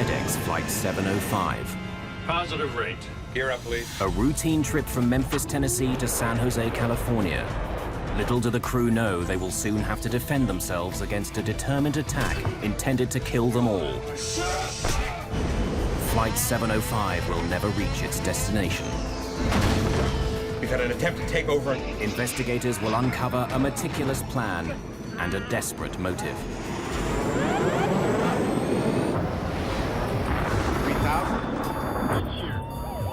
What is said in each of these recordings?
FedEx Flight 705. Positive rate. Gear up, please. A routine trip from Memphis, Tennessee to San Jose, California. Little do the crew know they will soon have to defend themselves against a determined attack intended to kill them all. Flight 705 will never reach its destination. We've had an attempt to take over. Investigators will uncover a meticulous plan and a desperate motive. 3,000?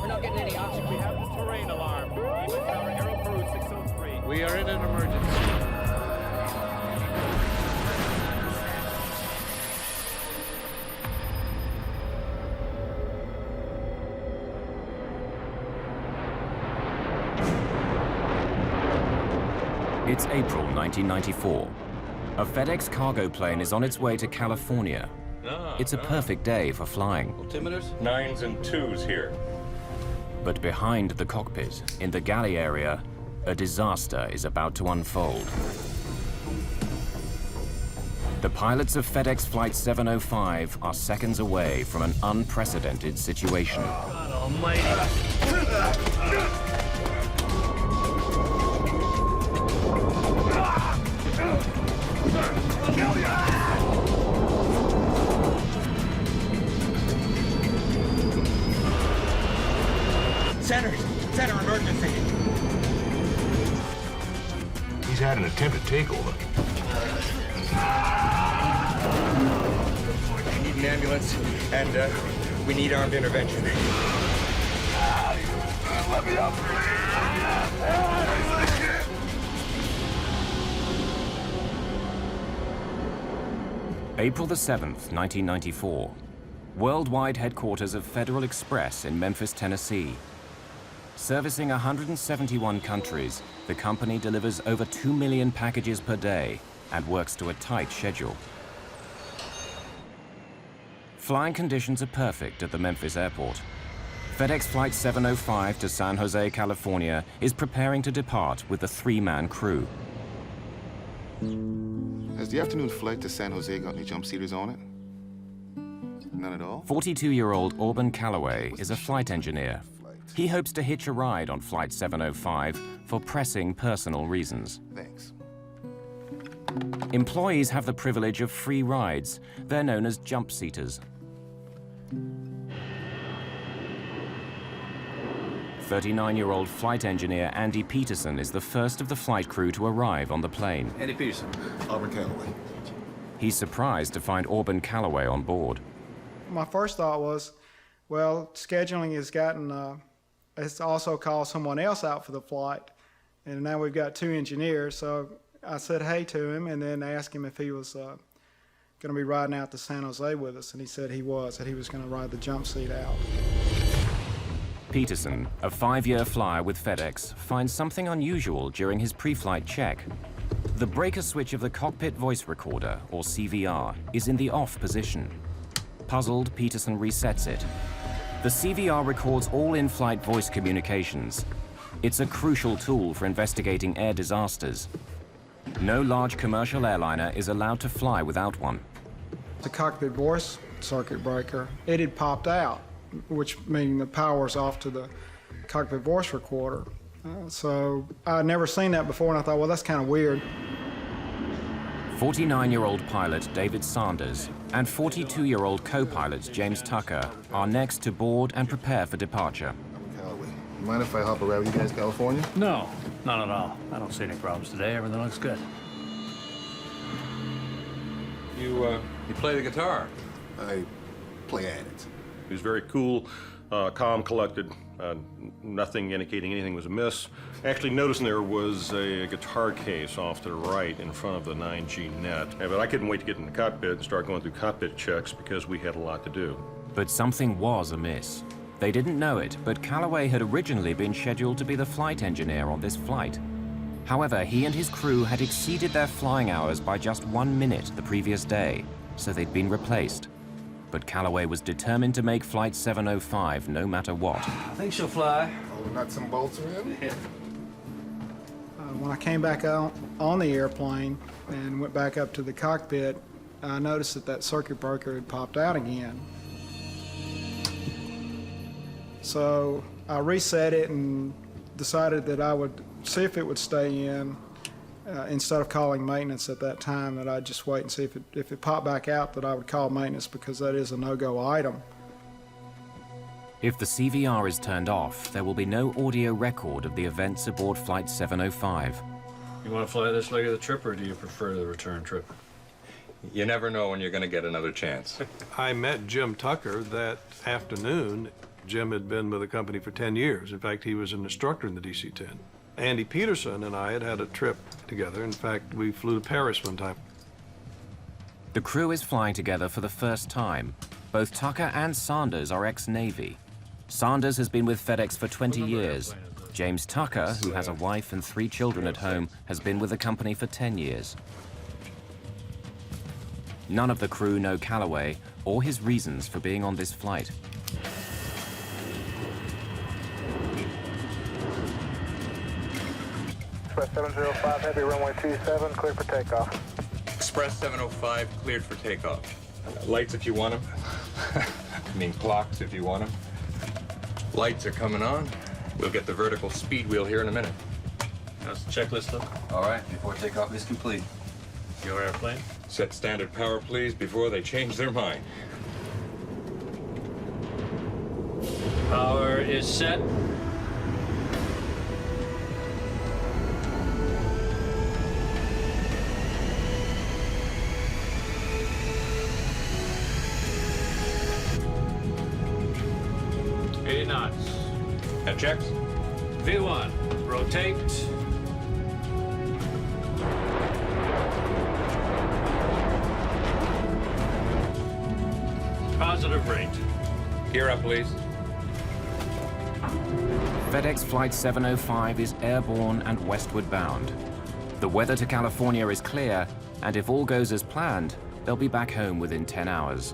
We're not getting any oxygen. We have the terrain alarm. Even tower Aero Crew 603. We are in an emergency. It's April 1994. A FedEx cargo plane is on its way to California. It's a perfect day for flying. Altimeters? 9s and 2s here. But behind the cockpit, in the galley area, a disaster is about to unfold. The pilots of FedEx Flight 705 are seconds away from an unprecedented situation. God almighty. Center emergency. He's had an attempted takeover. We need an ambulance, and we need armed intervention. Let me up, April the 7th, 1994. Worldwide headquarters of Federal Express in Memphis, Tennessee. Servicing 171 countries, the company delivers over 2 million packages per day and works to a tight schedule. Flying conditions are perfect at the Memphis airport. FedEx Flight 705 to San Jose, California is preparing to depart with a 3-man crew. Has the afternoon flight to San Jose got any jump seaters on it? None at all? 42-year-old Auburn Calloway is a flight engineer. He hopes to hitch a ride on Flight 705 for pressing personal reasons. Thanks. Employees have the privilege of free rides. They're known as jump seaters. 39-year-old flight engineer Andy Peterson is the first of the flight crew to arrive on the plane. Andy Peterson. Auburn Calloway. He's surprised to find Auburn Calloway on board. My first thought was, well, scheduling has it's also called someone else out for the flight, and now we've got 2 engineers. So I said hey to him and then asked him if he was going to be riding out to San Jose with us, and he said he was going to ride the jump seat out. Peterson, a 5-year flyer with FedEx, finds something unusual during his pre-flight check. The breaker switch of the cockpit voice recorder, or CVR, is in the off position. Puzzled, Peterson resets it. The CVR records all in-flight voice communications. It's a crucial tool for investigating air disasters. No large commercial airliner is allowed to fly without one. The cockpit voice circuit breaker, it had popped out, which meaning the power's off to the cockpit voice recorder. So I'd never seen that before, and I thought, well, that's kind of weird. 49-year-old pilot David Sanders and 42-year-old co-pilot James Tucker are next to board and prepare for departure. Calloway. You mind if I hop around with you guys, California? No, not at all. I don't see any problems today. Everything looks good. You play the guitar? I play at it. He was very cool, calm, collected, nothing indicating anything was amiss. Actually noticing there was a guitar case off to the right in front of the 9G net. But I couldn't wait to get in the cockpit and start going through cockpit checks because we had a lot to do. But something was amiss. They didn't know it, but Calloway had originally been scheduled to be the flight engineer on this flight. However, he and his crew had exceeded their flying hours by just 1 minute the previous day, so they'd been replaced. But Calloway was determined to make Flight 705 no matter what. I think she'll fly. All the nuts and bolts are in? Yeah. When I came back out on the airplane and went back up to the cockpit, I noticed that circuit breaker had popped out again. So I reset it and decided that I would see if it would stay in instead of calling maintenance at that time, that I'd just wait and see if it popped back out, that I would call maintenance, because that is a no-go item. If the CVR is turned off, there will be no audio record of the events aboard Flight 705. You want to fly this leg of the trip, or do you prefer the return trip? You never know when you're going to get another chance. I met Jim Tucker that afternoon. Jim had been with the company for 10 years. In fact, he was an instructor in the DC-10. Andy Peterson and I had had a trip together. In fact, we flew to Paris one time. The crew is flying together for the first time. Both Tucker and Sanders are ex-Navy. Sanders has been with FedEx for 20 years. James Tucker, who has a wife and 3 children at home, has been with the company for 10 years. None of the crew know Callaway or his reasons for being on this flight. Express 705, heavy runway 27, clear for takeoff. Express 705 cleared for takeoff. Lights if you want them. I mean clocks if you want them. Lights are coming on. We'll get the vertical speed wheel here in a minute. How's the checklist look? All right, before takeoff is complete. Your airplane? Set standard power, please, before they change their mind. Power is set. Knots. That checks? V1, rotate. Positive rate. Gear up, please. FedEx Flight 705 is airborne and westward bound. The weather to California is clear, and if all goes as planned, they'll be back home within 10 hours.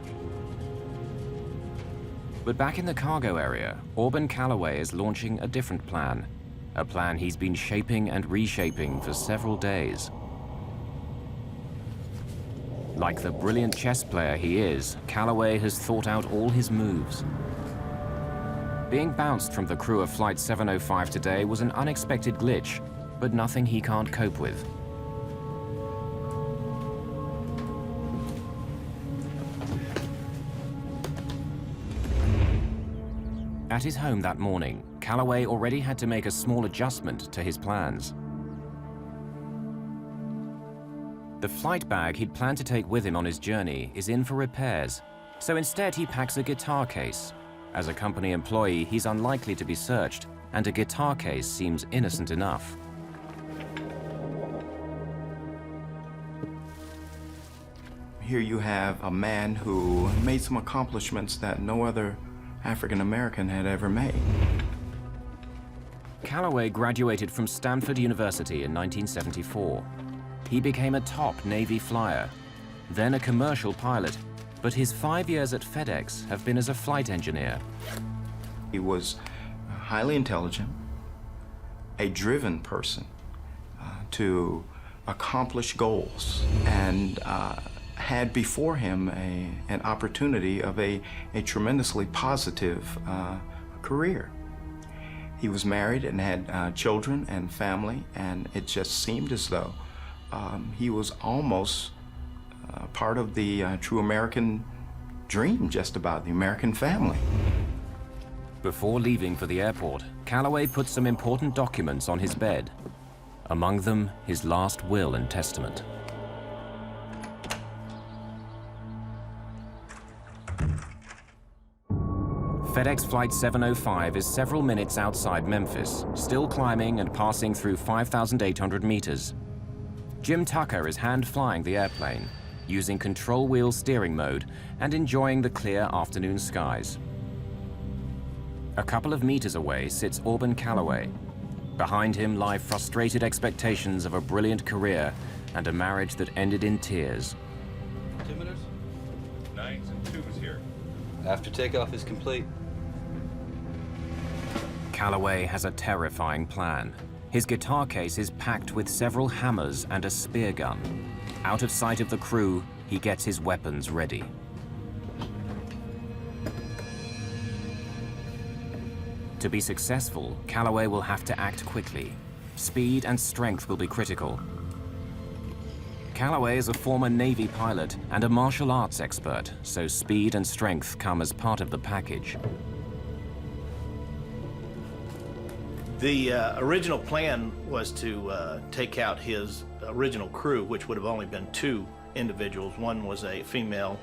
But back in the cargo area, Auburn Callaway is launching a different plan. A plan he's been shaping and reshaping for several days. Like the brilliant chess player he is, Callaway has thought out all his moves. Being bounced from the crew of Flight 705 today was an unexpected glitch, but nothing he can't cope with. At his home that morning, Callaway already had to make a small adjustment to his plans. The flight bag he'd planned to take with him on his journey is in for repairs, so instead he packs a guitar case. As a company employee, he's unlikely to be searched, and a guitar case seems innocent enough. Here you have a man who made some accomplishments that no other African American had ever made. Callaway graduated from Stanford University in 1974. He became a top Navy flyer, then a commercial pilot, but his 5 years at FedEx have been as a flight engineer. He was highly intelligent, a driven person to accomplish goals, and had before him an opportunity of a tremendously positive career. He was married and had children and family, and it just seemed as though he was almost part of the true American dream, just about the American family. Before leaving for the airport, Callaway put some important documents on his bed. Among them, his last will and testament. FedEx Flight 705 is several minutes outside Memphis, still climbing and passing through 5,800 meters. Jim Tucker is hand-flying the airplane, using control wheel steering mode and enjoying the clear afternoon skies. A couple of meters away sits Auburn Callaway. Behind him lie frustrated expectations of a brilliant career and a marriage that ended in tears. 2 minutes? 9s and 2s here. After takeoff is complete. Callaway has a terrifying plan. His guitar case is packed with several hammers and a spear gun. Out of sight of the crew, he gets his weapons ready. To be successful, Calloway will have to act quickly. Speed and strength will be critical. Calloway is a former Navy pilot and a martial arts expert, so speed and strength come as part of the package. The original plan was to take out his original crew, which would have only been 2 individuals. One was a female,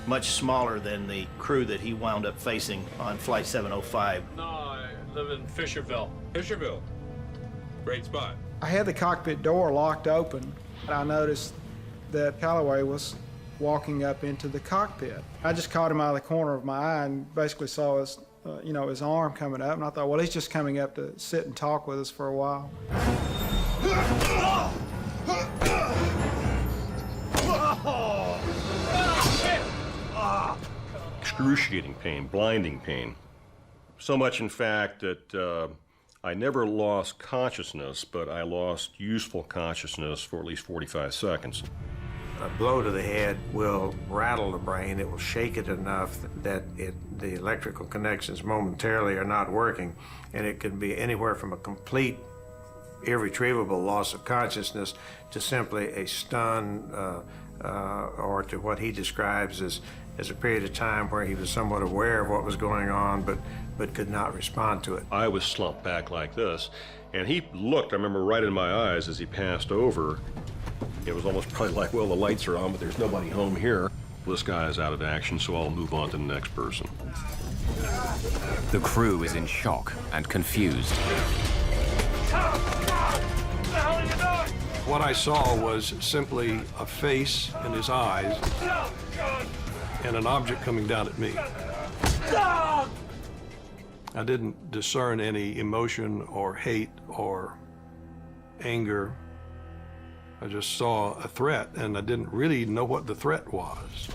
much smaller than the crew that he wound up facing on Flight 705. No, I live in Fisherville. Fisherville. Great spot. I had the cockpit door locked open. I noticed that Calloway was walking up into the cockpit. I just caught him out of the corner of my eye and basically saw his, his arm coming up. And I thought, well, he's just coming up to sit and talk with us for a while. Excruciating pain, blinding pain. So much, in fact, that I never lost consciousness, but I lost useful consciousness for at least 45 seconds. A blow to the head will rattle the brain. It will shake it enough that the electrical connections momentarily are not working, and it can be anywhere from a complete, irretrievable loss of consciousness to simply a stun, or to what he describes as a period of time where he was somewhat aware of what was going on, but could not respond to it. I was slumped back like this, and he looked, I remember, right in my eyes as he passed over. It was almost probably like, well, the lights are on, but there's nobody home here. This guy is out of action, so I'll move on to the next person. The crew is in shock and confused. What I saw was simply a face and his eyes and an object coming down at me. I didn't discern any emotion or hate or anger. I just saw a threat, and I didn't really know what the threat was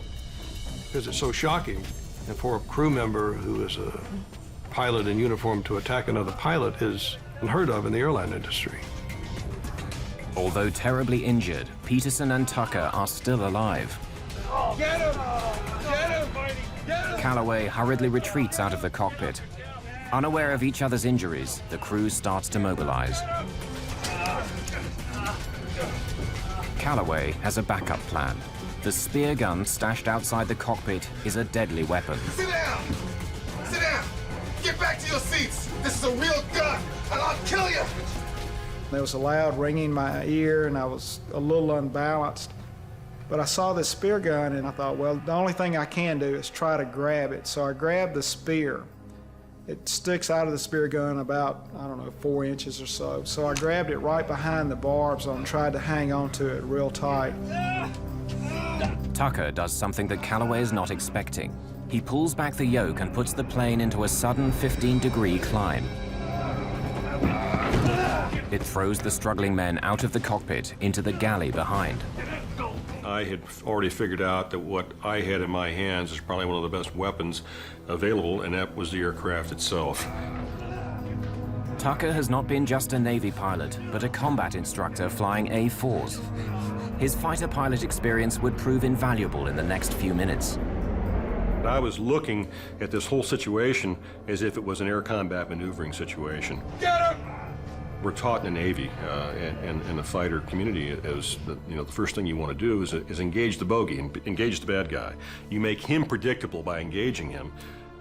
because it's so shocking. And for a crew member who is a pilot in uniform to attack another pilot is unheard of in the airline industry. Although terribly injured, Peterson and Tucker are still alive. Get him! Get him! Get him! Calloway hurriedly retreats out of the cockpit. Unaware of each other's injuries, the crew starts to mobilize. Calloway has a backup plan. The spear gun stashed outside the cockpit is a deadly weapon. Sit down! Sit down! Get back to your seats! This is a real gun, and I'll kill you! There was a loud ringing in my ear, and I was a little unbalanced. But I saw this spear gun, and I thought, well, the only thing I can do is try to grab it. So I grabbed the spear. It sticks out of the spear gun about, 4 inches or so. So I grabbed it right behind the barbs and tried to hang on to it real tight. Tucker does something that Calloway is not expecting. He pulls back the yoke and puts the plane into a sudden 15-degree climb. It throws the struggling men out of the cockpit into the galley behind. I had already figured out that what I had in my hands is probably one of the best weapons available, and that was the aircraft itself. Tucker has not been just a Navy pilot, but a combat instructor flying A-4s. His fighter pilot experience would prove invaluable in the next few minutes. I was looking at this whole situation as if it was an air combat maneuvering situation. Get him! We're taught in the Navy and the fighter community as the first thing you want to do is engage the bogey, engage the bad guy. You make him predictable by engaging him,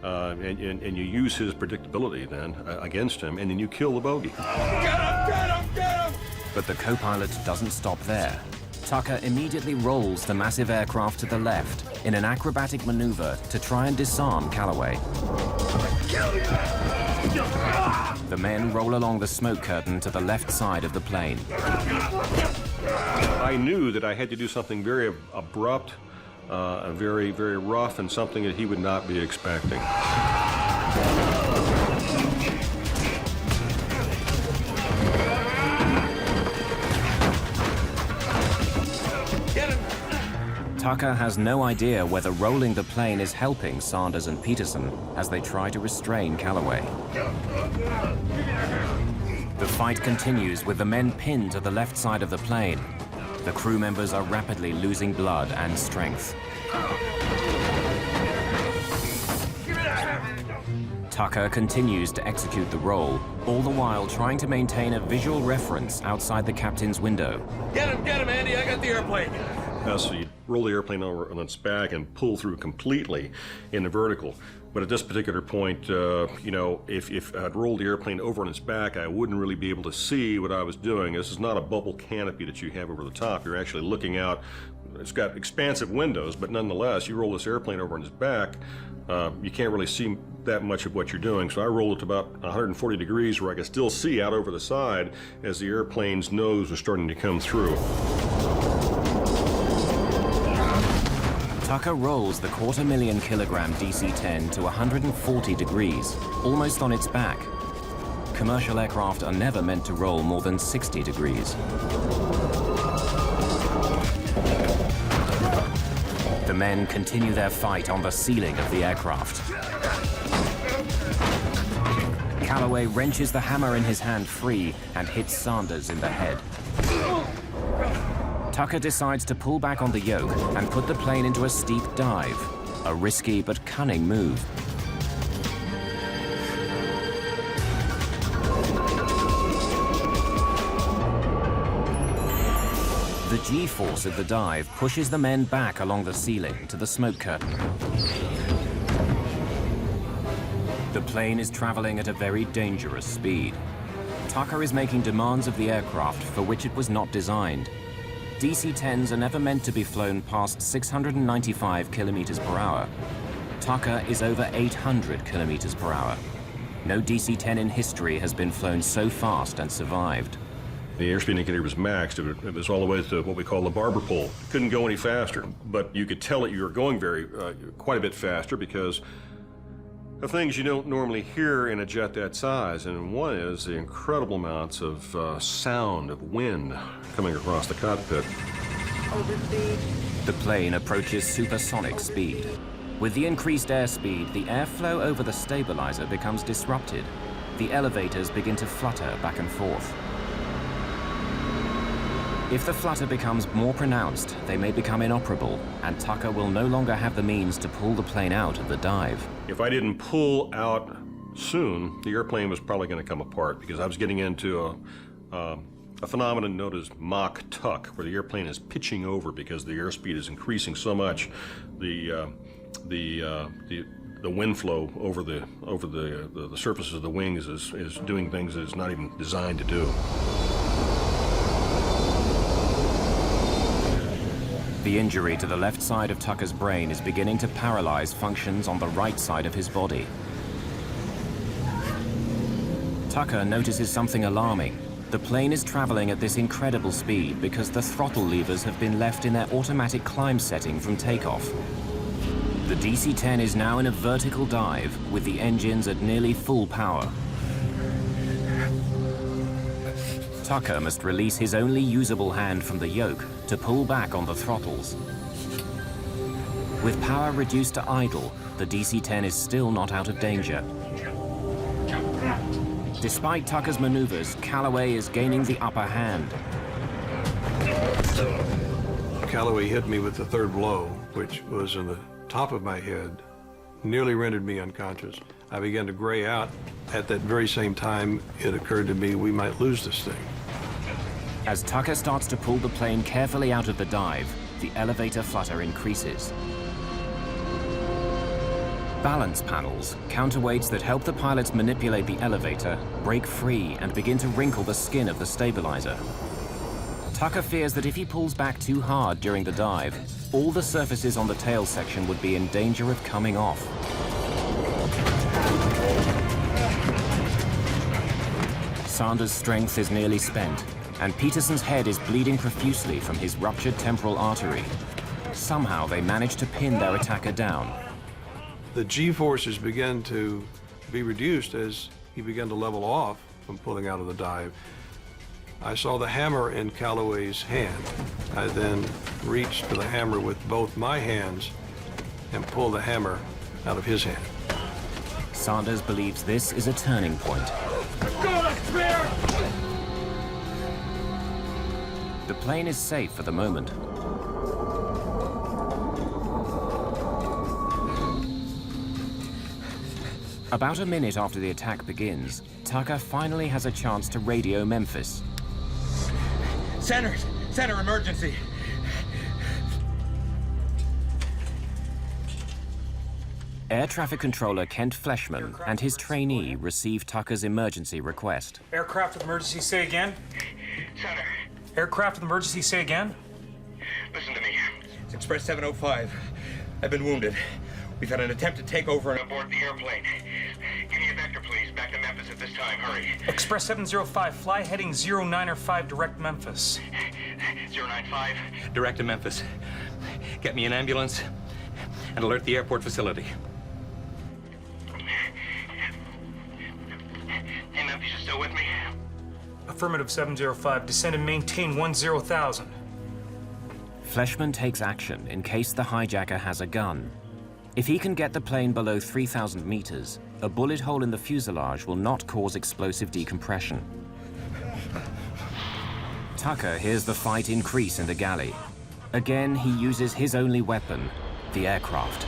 and you use his predictability then against him, and then you kill the bogey. Get him! Get him! Get him! But the co-pilot doesn't stop there. Tucker immediately rolls the massive aircraft to the left in an acrobatic maneuver to try and disarm Calloway. The men roll along the smoke curtain to the left side of the plane. I knew that I had to do something very abrupt, very, very rough, and something that he would not be expecting. Tucker has no idea whether rolling the plane is helping Sanders and Peterson as they try to restrain Calloway. The fight continues with the men pinned to the left side of the plane. The crew members are rapidly losing blood and strength. Tucker continues to execute the role, all the while trying to maintain a visual reference outside the captain's window. Get him, Andy. I got the airplane. So you roll the airplane over on its back and pull through completely in the vertical. But at this particular point, you know, if I'd rolled the airplane over on its back, I wouldn't really be able to see what I was doing. This is not a bubble canopy that you have over the top. You're actually looking out. It's got expansive windows, but nonetheless, you roll this airplane over on its back, you can't really see that much of what you're doing. So I rolled it to about 140 degrees where I could still see out over the side as the airplane's nose was starting to come through. Tucker rolls the 250,000 kilogram DC-10 to 140 degrees, almost on its back. Commercial aircraft are never meant to roll more than 60 degrees. The men continue their fight on the ceiling of the aircraft. Calloway wrenches the hammer in his hand free and hits Sanders in the head. Tucker decides to pull back on the yoke and put the plane into a steep dive, a risky but cunning move. The G-force of the dive pushes the men back along the ceiling to the smoke curtain. The plane is traveling at a very dangerous speed. Tucker is making demands of the aircraft for which it was not designed. DC-10s are never meant to be flown past 695 kilometers per hour. Tucker is over 800 kilometers per hour. No DC-10 in history has been flown so fast and survived. The airspeed indicator was maxed. It was all the way to what we call the barber pole. It couldn't go any faster, but you could tell that you were going quite a bit faster because of things you don't normally hear in a jet that size, and one is the incredible amounts of sound of wind coming across the cockpit. The plane approaches supersonic speed. With the increased airspeed, the airflow over the stabilizer becomes disrupted. The elevators begin to flutter back and forth. If the flutter becomes more pronounced, they may become inoperable, and Tucker will no longer have the means to pull the plane out of the dive. If I didn't pull out soon, the airplane was probably going to come apart because I was getting into a phenomenon known as Mach tuck, where the airplane is pitching over because the airspeed is increasing so much. The wind flow over the surfaces of the wings is doing things that it's not even designed to do. The injury to the left side of Tucker's brain is beginning to paralyze functions on the right side of his body. Tucker notices something alarming. The plane is traveling at this incredible speed because the throttle levers have been left in their automatic climb setting from takeoff. The DC-10 is now in a vertical dive with the engines at nearly full power. Tucker must release his only usable hand from the yoke to pull back on the throttles. With power reduced to idle, the DC-10 is still not out of danger. Despite Tucker's maneuvers, Calloway is gaining the upper hand. Calloway hit me with the third blow, which was in the top of my head, nearly rendered me unconscious. I began to gray out. At that very same time, it occurred to me we might lose this thing. As Tucker starts to pull the plane carefully out of the dive, the elevator flutter increases. Balance panels, counterweights that help the pilots manipulate the elevator, break free and begin to wrinkle the skin of the stabilizer. Tucker fears that if he pulls back too hard during the dive, all the surfaces on the tail section would be in danger of coming off. Sanders' strength is nearly spent, and Peterson's head is bleeding profusely from his ruptured temporal artery. Somehow they manage to pin their attacker down. The G-forces began to be reduced as he began to level off from pulling out of the dive. I saw the hammer in Calloway's hand. I then reached for the hammer with both my hands and pulled the hammer out of his hand. Sanders believes this is a turning point. The plane is safe for the moment. About a minute after the attack begins, Tucker finally has a chance to radio Memphis. Center emergency. Air traffic controller Kent Fleshman and his trainee receive Tucker's emergency request. Aircraft with emergency, say again. Center. Aircraft with emergency, say again. Listen to me. It's Express 705. I've been wounded. We've had an attempted takeover and aboard the airplane. Give me a vector, please. Back to Memphis at this time. Hurry. Express 705, fly heading 095 direct Memphis. 095, direct to Memphis. Get me an ambulance and alert the airport facility. Hey, Memphis, you still with me? Affirmative 705, descend and maintain 10,000. Fleshman takes action in case the hijacker has a gun. If he can get the plane below 3,000 meters, a bullet hole in the fuselage will not cause explosive decompression. Tucker hears the fight increase in the galley. Again, he uses his only weapon, the aircraft.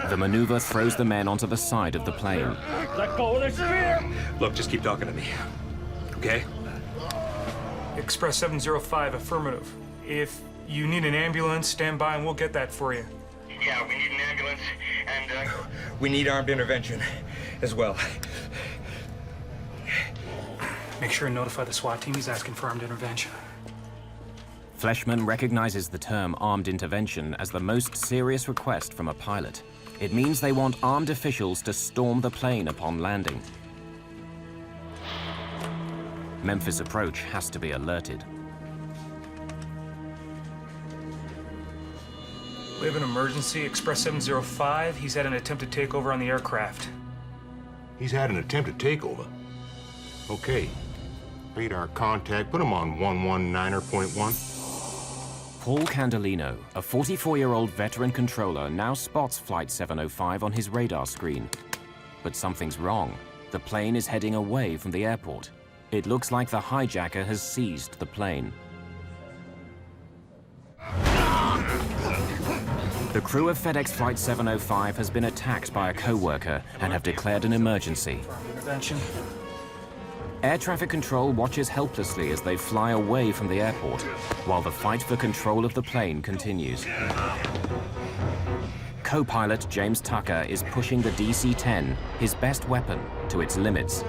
The maneuver throws the men onto the side of the plane. Let go of the spear! Look, just keep talking to me, okay? Express 705, affirmative. If you need an ambulance, stand by and we'll get that for you. Yeah, we need an ambulance, and we need armed intervention as well. Make sure and notify the SWAT team he's asking for armed intervention. Fleshman recognizes the term armed intervention as the most serious request from a pilot. It means they want armed officials to storm the plane upon landing. Memphis approach has to be alerted. We have an emergency, Express 705. He's had an attempted takeover on the aircraft. He's had an attempted takeover? Okay. Radar contact, put him on 119.1. Paul Candelino, a 44-year-old veteran controller, now spots Flight 705 on his radar screen. But something's wrong. The plane is heading away from the airport. It looks like the hijacker has seized the plane. The crew of FedEx Flight 705 has been attacked by a co-worker and have declared an emergency. Intervention. Air traffic control watches helplessly as they fly away from the airport, while the fight for control of the plane continues. Co-pilot James Tucker is pushing the DC-10, his best weapon, to its limits.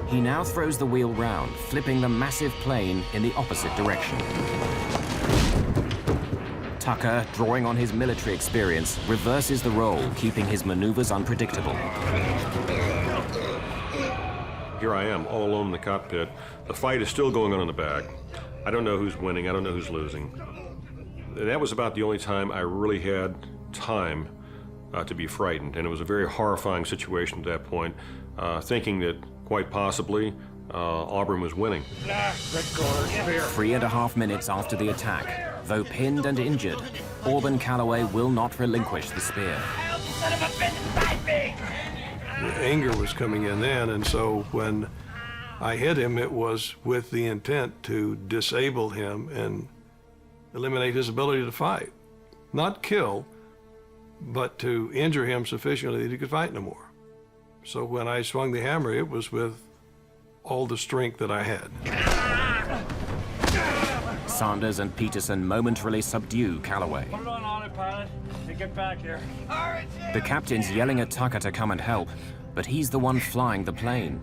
He now throws the wheel round, flipping the massive plane in the opposite direction. Tucker, drawing on his military experience, reverses the role, keeping his maneuvers unpredictable. Here I am, all alone in the cockpit. The fight is still going on in the back. I don't know who's winning, I don't know who's losing. And that was about the only time I really had time to be frightened. And it was a very horrifying situation at that point, thinking that quite possibly Auburn was winning. 3.5 minutes after the attack, though pinned and injured, Auburn Calloway will not relinquish the spear. The anger was coming in then, and so when I hit him, it was with the intent to disable him and eliminate his ability to fight. Not kill, but to injure him sufficiently that he could fight no more. So when I swung the hammer, it was with all the strength that I had. Sanders and Peterson momentarily subdue Calloway. Put it on autopilot. Hey, get back here. The captain's yelling at Tucker to come and help, but he's the one flying the plane.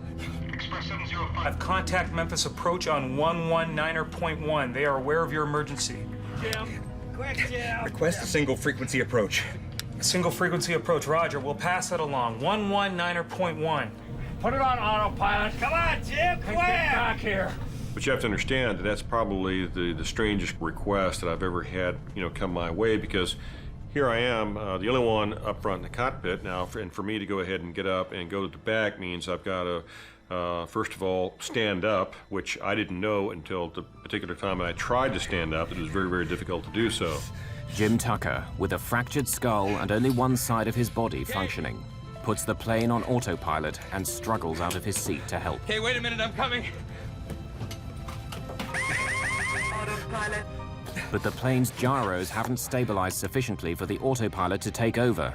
I've contact Memphis approach on 119.1. They are aware of your emergency. Jim. Quick, Jim. Request a single frequency approach. Single frequency approach, Roger. We'll pass that along. 119.1. Put it on autopilot. Come on, Jim. Quick. Get back here. But you have to understand that that's probably the strangest request that I've ever had, come my way, because here I am, the only one up front in the cockpit now, and for me to go ahead and get up and go to the back means I've got to, first of all, stand up, which I didn't know until the particular time I tried to stand up. It was very, very difficult to do so. Jim Tucker, with a fractured skull and only one side of his body functioning, puts the plane on autopilot and struggles out of his seat to help. Hey, wait a minute, I'm coming. Autopilot. but the plane's gyros haven't stabilized sufficiently for the autopilot to take over.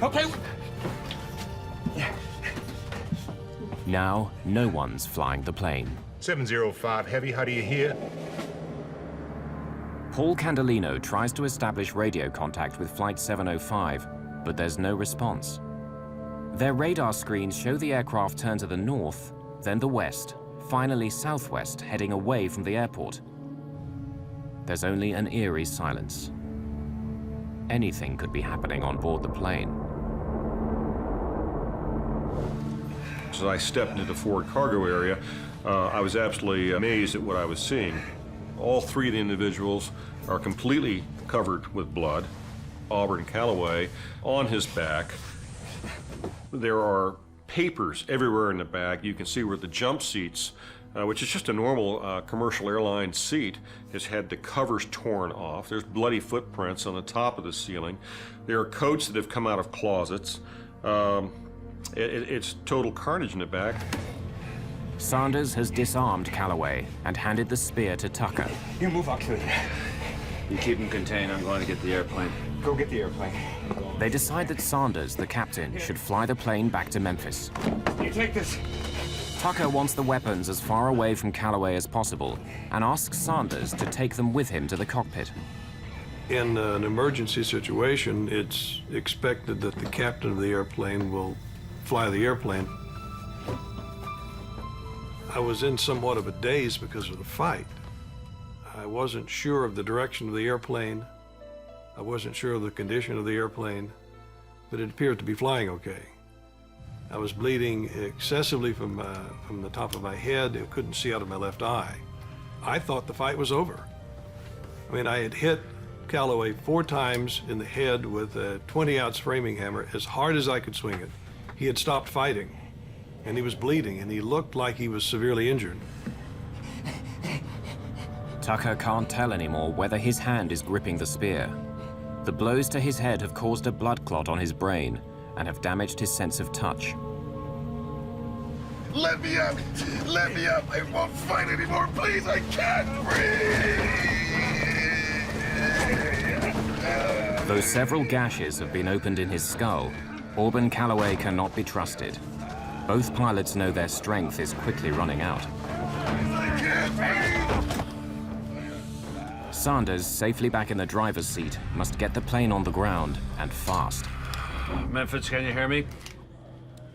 Okay. Now, no one's flying the plane. 705 Heavy, how do you hear? Paul Candelino tries to establish radio contact with Flight 705, but there's no response. Their radar screens show the aircraft turn to the north, then the west, finally southwest, heading away from the airport. There's only an eerie silence. Anything could be happening on board the plane. As I stepped into the forward cargo area, I was absolutely amazed at what I was seeing. All three of the individuals are completely covered with blood. Auburn Calloway on his back. There are papers everywhere in the back. You can see where the jump seats, which is just a normal commercial airline seat, has had the covers torn off. There's bloody footprints on the top of the ceiling. There are coats that have come out of closets. It's total carnage in the back. Sanders has disarmed Calloway and handed the spear to Tucker. You move, Oxley. You keep him contained. I'm going to get the airplane. Go get the airplane. They decide that Sanders, the captain, should fly the plane back to Memphis. You take this. Tucker wants the weapons as far away from Calloway as possible and asks Sanders to take them with him to the cockpit. In an emergency situation, it's expected that the captain of the airplane will fly the airplane. I was in somewhat of a daze because of the fight. I wasn't sure of the direction of the airplane. I wasn't sure of the condition of the airplane, but it appeared to be flying okay. I was bleeding excessively from the top of my head. I couldn't see out of my left eye. I thought the fight was over. I mean, I had hit Calloway 4 times in the head with a 20-ounce framing hammer as hard as I could swing it. He had stopped fighting, and he was bleeding, and he looked like he was severely injured. Tucker can't tell anymore whether his hand is gripping the spear. The blows to his head have caused a blood clot on his brain and have damaged his sense of touch. Let me up! Let me up! I won't fight anymore, please! I can't breathe! Though several gashes have been opened in his skull, Auburn Calloway cannot be trusted. Both pilots know their strength is quickly running out. I can't breathe! Sanders, safely back in the driver's seat, must get the plane on the ground, and fast. Memphis, can you hear me?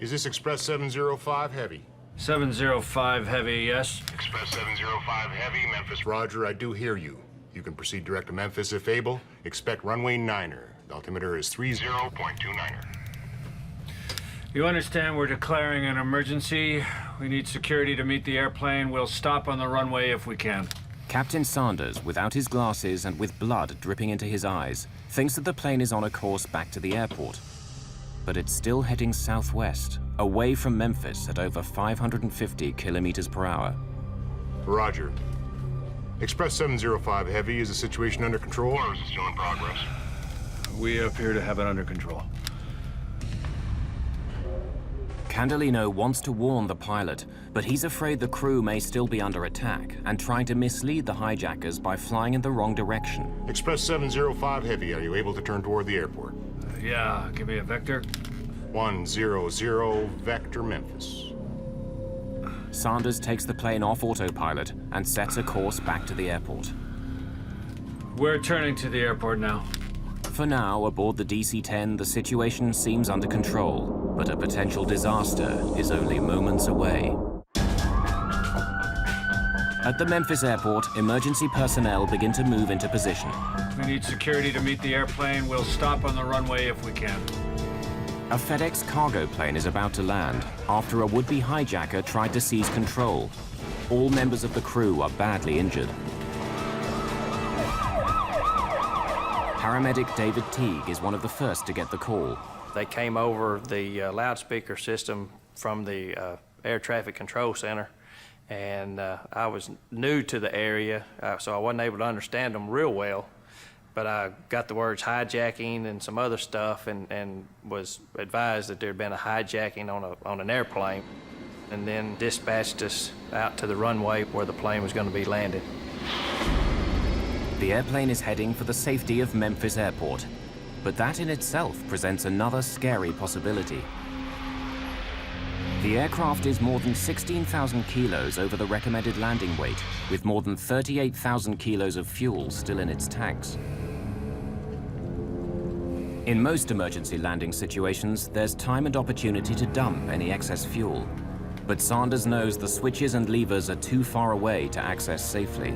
Is this Express 705 Heavy? 705 Heavy, yes. Express 705 Heavy, Memphis. Roger, I do hear you. You can proceed direct to Memphis if able. Expect runway 9er. The altimeter is 30.29er. You understand we're declaring an emergency. We need security to meet the airplane. We'll stop on the runway if we can. Captain Sanders, without his glasses and with blood dripping into his eyes, thinks that the plane is on a course back to the airport. But it's still heading southwest, away from Memphis at over 550 kilometers per hour. Roger. Express 705 Heavy, is the situation under control or is it still in progress? We appear to have it under control. Candelino wants to warn the pilot, but he's afraid the crew may still be under attack and trying to mislead the hijackers by flying in the wrong direction. Express 705 Heavy, are you able to turn toward the airport? Yeah, give me a vector. 100 Vector Memphis. Sanders takes the plane off autopilot and sets a course back to the airport. We're turning to the airport now. For now, aboard the DC-10, the situation seems under control, but a potential disaster is only moments away. At the Memphis airport, emergency personnel begin to move into position. We need security to meet the airplane. We'll stop on the runway if we can. A FedEx cargo plane is about to land after a would-be hijacker tried to seize control. All members of the crew are badly injured. Paramedic David Teague is one of the first to get the call. They came over the loudspeaker system from the air traffic control center, and I was new to the area, so I wasn't able to understand them real well. But I got the words hijacking and some other stuff, and was advised that there had been a hijacking on an airplane, and then dispatched us out to the runway where the plane was going to be landed. The airplane is heading for the safety of Memphis Airport, but that in itself presents another scary possibility. The aircraft is more than 16,000 kilos over the recommended landing weight, with more than 38,000 kilos of fuel still in its tanks. In most emergency landing situations, there's time and opportunity to dump any excess fuel. But Sanders knows the switches and levers are too far away to access safely.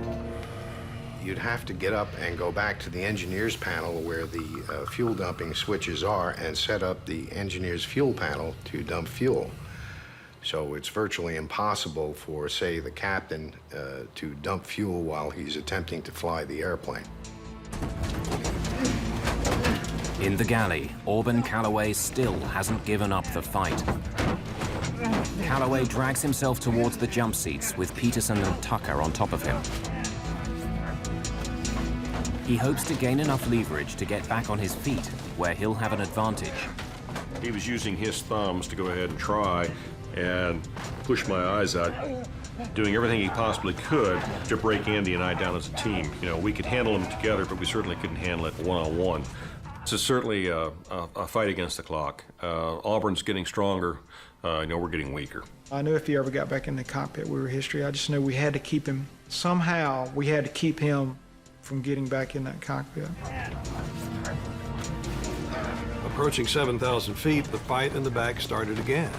You'd have to get up and go back to the engineer's panel where the fuel dumping switches are and set up the engineer's fuel panel to dump fuel. So it's virtually impossible for, say, the captain to dump fuel while he's attempting to fly the airplane. In the galley, Auburn Calloway still hasn't given up the fight. Calloway drags himself towards the jump seats with Peterson and Tucker on top of him. He hopes to gain enough leverage to get back on his feet, where he'll have an advantage. He was using his thumbs to go ahead and try and push my eyes out, doing everything he possibly could to break Andy and I down as a team. You know, we could handle them together, but we certainly couldn't handle it one-on-one. This is certainly a fight against the clock. Auburn's getting stronger. I know we're getting weaker. I knew if he ever got back in the cockpit, we were history. I just knew we had to keep him, somehow, we had to keep him from getting back in that cockpit. Approaching 7,000 feet, the fight in the back started again.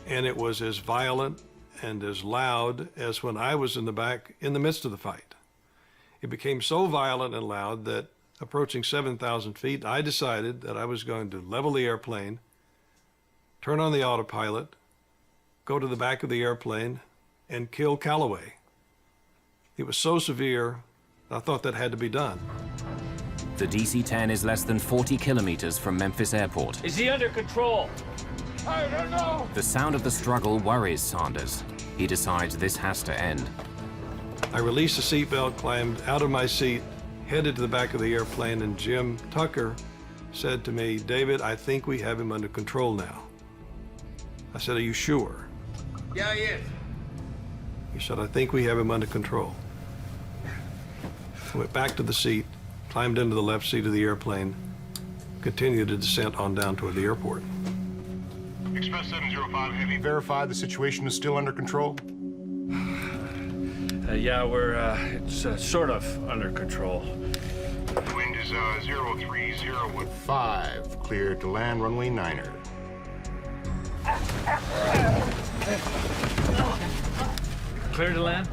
And it was as violent and as loud as when I was in the back in the midst of the fight. It became so violent and loud that approaching 7,000 feet, I decided that I was going to level the airplane, turn on the autopilot, go to the back of the airplane, and kill Calloway. It was so severe, I thought that had to be done. The DC-10 is less than 40 kilometers from Memphis Airport. Is he under control? I don't know. The sound of the struggle worries Sanders. He decides this has to end. I released the seatbelt, climbed out of my seat, headed to the back of the airplane, and Jim Tucker said to me, "David, I think we have him under control now." I said, "Are you sure?" Yeah, he is. He said, "I think we have him under control." I went back to the seat, climbed into the left seat of the airplane, continued the descent on down toward the airport. Express 705 Heavy, verify the situation is still under control? Yeah, it's sort of under control. Wind is 030 with 5, cleared to land runway 9er. Clear to land?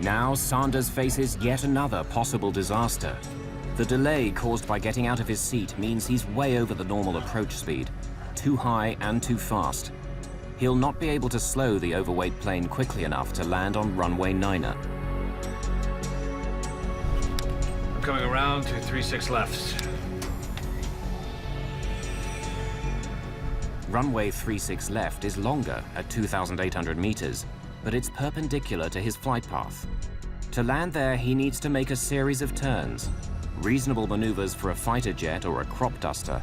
Now Sanders faces yet another possible disaster. The delay caused by getting out of his seat means he's way over the normal approach speed, too high and too fast. He'll not be able to slow the overweight plane quickly enough to land on runway 9er. I'm coming around to 36 left. Runway 36 left is longer at 2,800 meters, but it's perpendicular to his flight path. To land there, he needs to make a series of turns, reasonable maneuvers for a fighter jet or a crop duster,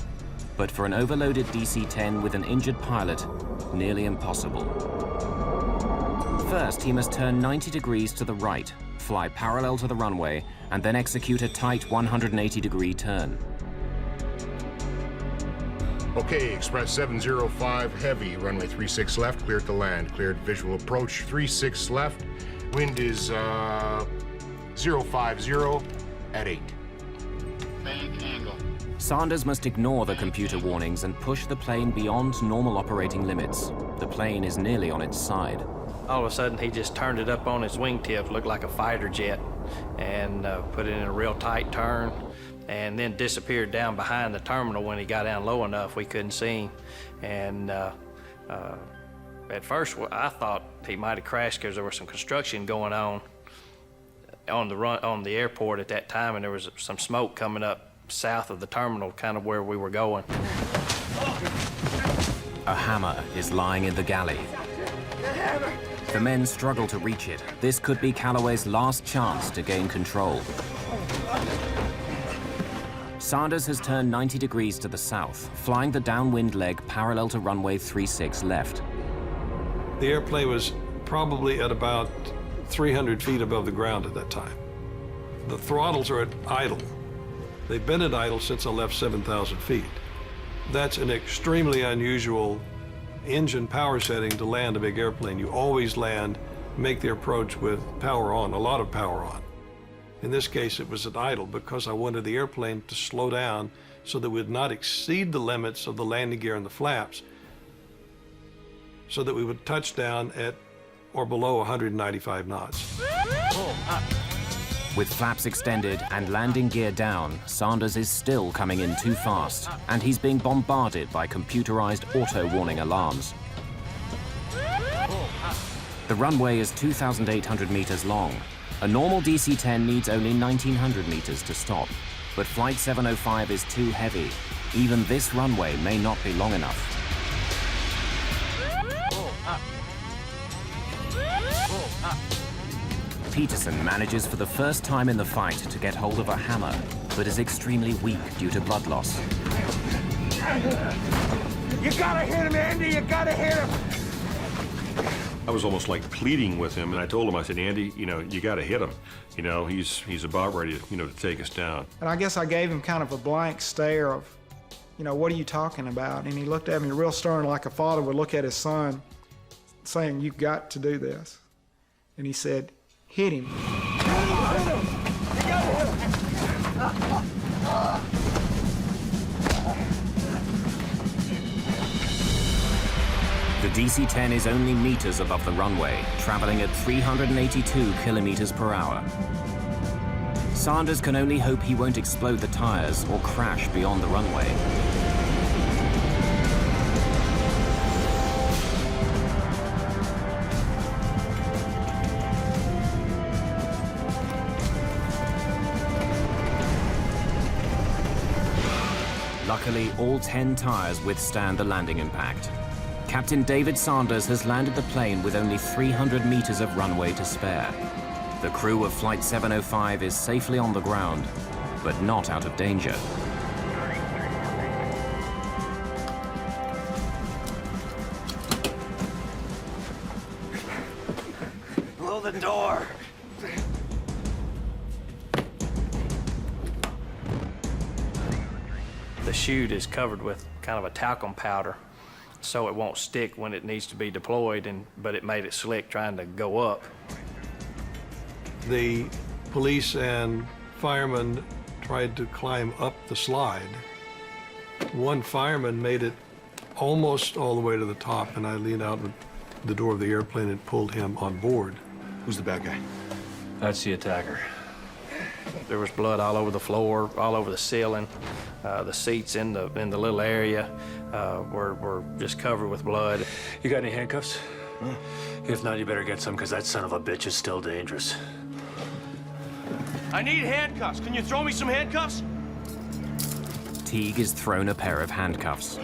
but for an overloaded DC-10 with an injured pilot, nearly impossible. First, he must turn 90 degrees to the right, fly parallel to the runway, and then execute a tight 180-degree turn. Okay, Express 705 Heavy, runway 36 left, cleared to land. Cleared visual approach 36 left. Wind is 050 at 8. Bank angle. Sanders must ignore the computer warnings and push the plane beyond normal operating limits. The plane is nearly on its side. All of a sudden, he just turned it up on his wingtip, looked like a fighter jet, and put it in a real tight turn, and then disappeared down behind the terminal. When he got down low enough, we couldn't see him. And at first, I thought he might have crashed because there was some construction going on the airport at that time, and there was some smoke coming up south of the terminal, kind of where we were going. A hammer is lying in the galley. The men struggle to reach it. This could be Calloway's last chance to gain control. Sanders has turned 90 degrees to the south, flying the downwind leg parallel to runway 36 left. The airplane was probably at about 300 feet above the ground at that time. The throttles are at idle. They've been at idle since I left 7,000 feet. That's an extremely unusual engine power setting to land a big airplane. You always land, make the approach with power on, a lot of power on. In this case, it was at idle because I wanted the airplane to slow down so that we would not exceed the limits of the landing gear and the flaps, so that we would touch down at or below 195 knots. With flaps extended and landing gear down, Sanders is still coming in too fast, and he's being bombarded by computerized auto-warning alarms. The runway is 2,800 meters long. A normal DC-10 needs only 1,900 meters to stop, but Flight 705 is too heavy. Even this runway may not be long enough. Peterson manages for the first time in the fight to get hold of a hammer, but is extremely weak due to blood loss. You gotta hit him, Andy, you gotta hit him! I was almost like pleading with him, and I told him, I said, Andy, you know, you gotta hit him. You know, he's about ready to, to take us down. And I guess I gave him kind of a blank stare of, what are you talking about? And he looked at me real stern, like a father would look at his son, saying, you've got to do this. And he said, hit him. The DC-10 is only meters above the runway, traveling at 382 kilometers per hour. Sanders can only hope he won't explode the tires or crash beyond the runway. Luckily, all 10 tires withstand the landing impact. Captain David Sanders has landed the plane with only 300 meters of runway to spare. The crew of Flight 705 is safely on the ground, but not out of danger. Blow the door! The chute is covered with kind of a talcum powder, so it won't stick when it needs to be deployed, but it made it slick trying to go up. The police and firemen tried to climb up the slide. One fireman made it almost all the way to the top, and I leaned out the door of the airplane and pulled him on board. Who's the bad guy? That's the attacker. There was blood all over the floor, all over the ceiling. The seats in the little area were just covered with blood. You got any handcuffs? If not, you better get some, because that son of a bitch is still dangerous. I need handcuffs. Can you throw me some handcuffs? Teague is thrown a pair of handcuffs.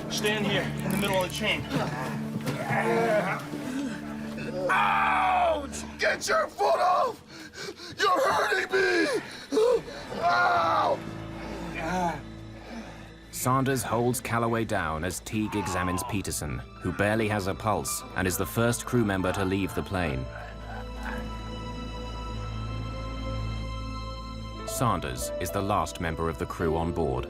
Stay Stand here, in the middle of the chain. Ouch! Get your foot off! You're hurting me! Ow! Sanders holds Calloway down as Teague examines Peterson, who barely has a pulse and is the first crew member to leave the plane. Sanders is the last member of the crew on board.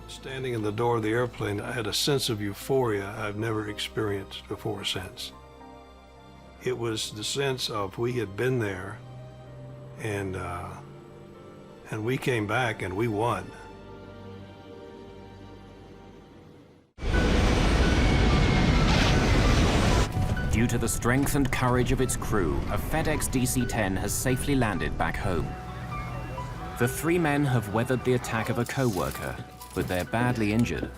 Standing in the door of the airplane, I had a sense of euphoria I've never experienced before or since. It was the sense of we had been there, and we came back and we won. Due to the strength and courage of its crew, a FedEx DC-10 has safely landed back home. The three men have weathered the attack of a co-worker, but they're badly injured.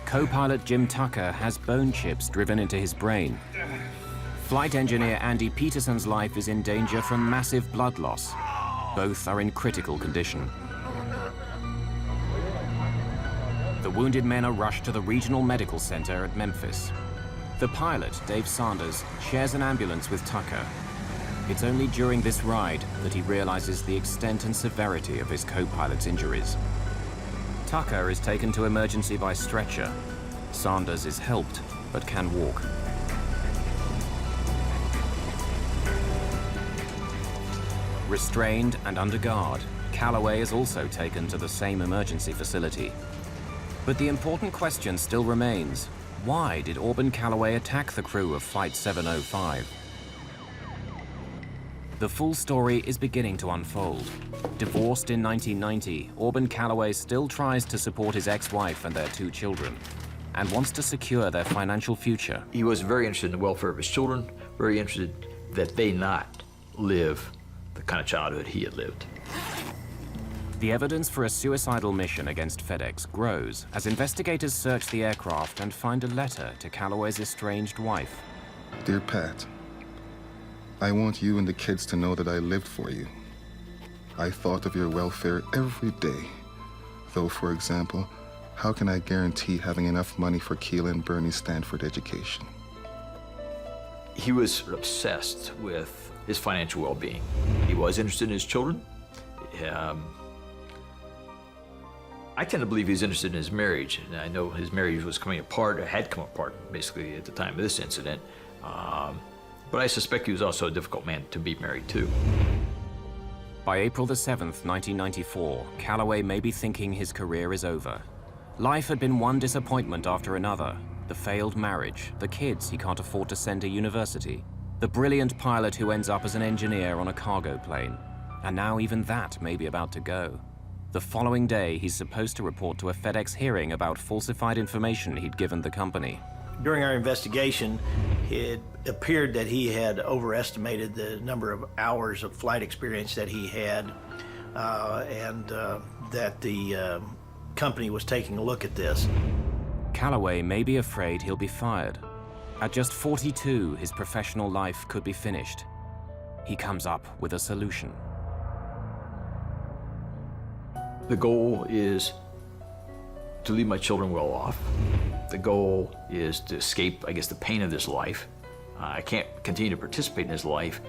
Co-pilot Jim Tucker has bone chips driven into his brain. Flight engineer Andy Peterson's life is in danger from massive blood loss. Both are in critical condition. The wounded men are rushed to the regional medical center at Memphis. The pilot, Dave Sanders, shares an ambulance with Tucker. It's only during this ride that he realizes the extent and severity of his co-pilot's injuries. Tucker is taken to emergency by stretcher. Sanders is helped, but can walk. Restrained and under guard, Calloway is also taken to the same emergency facility. But the important question still remains: why did Auburn Calloway attack the crew of Flight 705? The full story is beginning to unfold. Divorced in 1990, Auburn Calloway still tries to support his ex-wife and their 2 children, and wants to secure their financial future. He was very interested in the welfare of his children, very interested that they not live the kind of childhood he had lived. The evidence for a suicidal mission against FedEx grows as investigators search the aircraft and find a letter to Calloway's estranged wife. Dear Pat, I want you and the kids to know that I lived for you. I thought of your welfare every day. Though, for example, how can I guarantee having enough money for Keela and Bernie's Stanford education? He was obsessed with his financial well-being. He was interested in his children. I tend to believe he's interested in his marriage. And I know his marriage was coming apart, or had come apart, basically, at the time of this incident. But I suspect he was also a difficult man to be married to. By April the 7th, 1994, Calloway may be thinking his career is over. Life had been one disappointment after another. The failed marriage, the kids he can't afford to send to university, the brilliant pilot who ends up as an engineer on a cargo plane. And now even that may be about to go. The following day, he's supposed to report to a FedEx hearing about falsified information he'd given the company. During our investigation, it appeared that he had overestimated the number of hours of flight experience that he had, and that the company was taking a look at this. Calloway may be afraid he'll be fired. At just 42, his professional life could be finished. He comes up with a solution. The goal is to leave my children well off. The goal is to escape, I guess, the pain of this life. I can't continue to participate in this life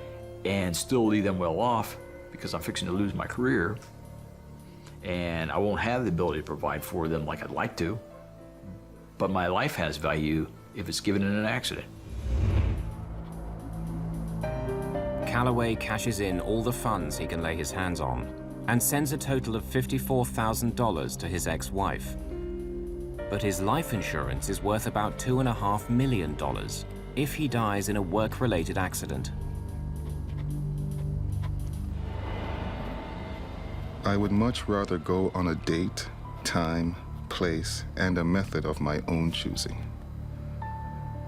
and still leave them well off because I'm fixing to lose my career. And I won't have the ability to provide for them like I'd like to. But my life has value if it's given in an accident. Calloway cashes in all the funds he can lay his hands on and sends a total of $54,000 to his ex-wife. But his life insurance is worth about $2.5 million if he dies in a work-related accident. I would much rather go on a date, time, place, and a method of my own choosing.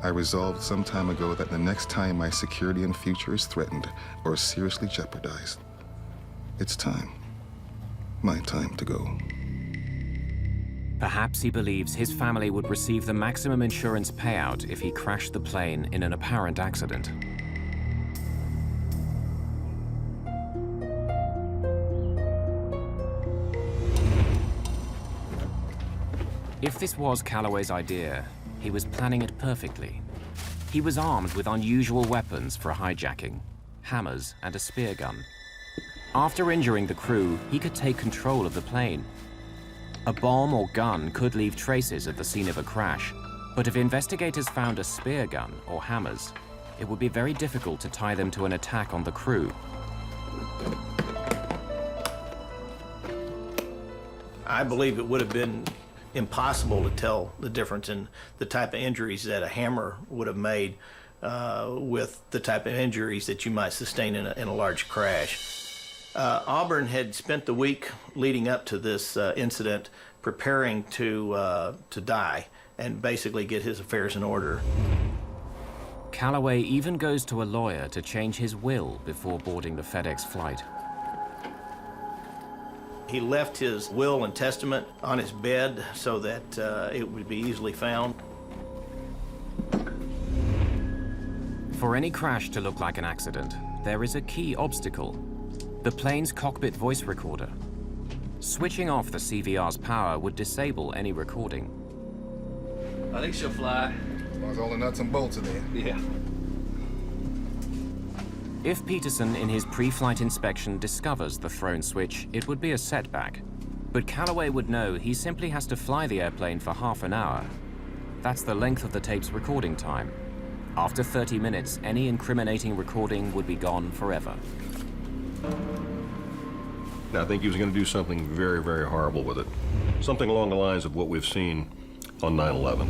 I resolved some time ago that the next time my security and future is threatened or seriously jeopardized, it's time. My time to go. Perhaps he believes his family would receive the maximum insurance payout if he crashed the plane in an apparent accident. If this was Calloway's idea, he was planning it perfectly. He was armed with unusual weapons for hijacking, hammers and a spear gun. After injuring the crew, he could take control of the plane. A bomb or gun could leave traces at the scene of a crash, but if investigators found a spear gun or hammers, it would be very difficult to tie them to an attack on the crew. I believe it would have been impossible to tell the difference in the type of injuries that a hammer would have made with the type of injuries that you might sustain in a large crash. Auburn had spent the week leading up to this incident preparing to die and basically get his affairs in order. Calloway even goes to a lawyer to change his will before boarding the FedEx flight. He left his will and testament on his bed so that it would be easily found. For any crash to look like an accident, there is a key obstacle: the plane's cockpit voice recorder. Switching off the CVR's power would disable any recording. I think she'll fly. As long as all the nuts and bolts are there. Yeah. If Peterson in his pre-flight inspection discovers the thrown switch, it would be a setback. But Calloway would know he simply has to fly the airplane for half an hour. That's the length of the tape's recording time. After 30 minutes, any incriminating recording would be gone forever. I think he was going to do something very, very horrible with it. Something along the lines of what we've seen on 9/11.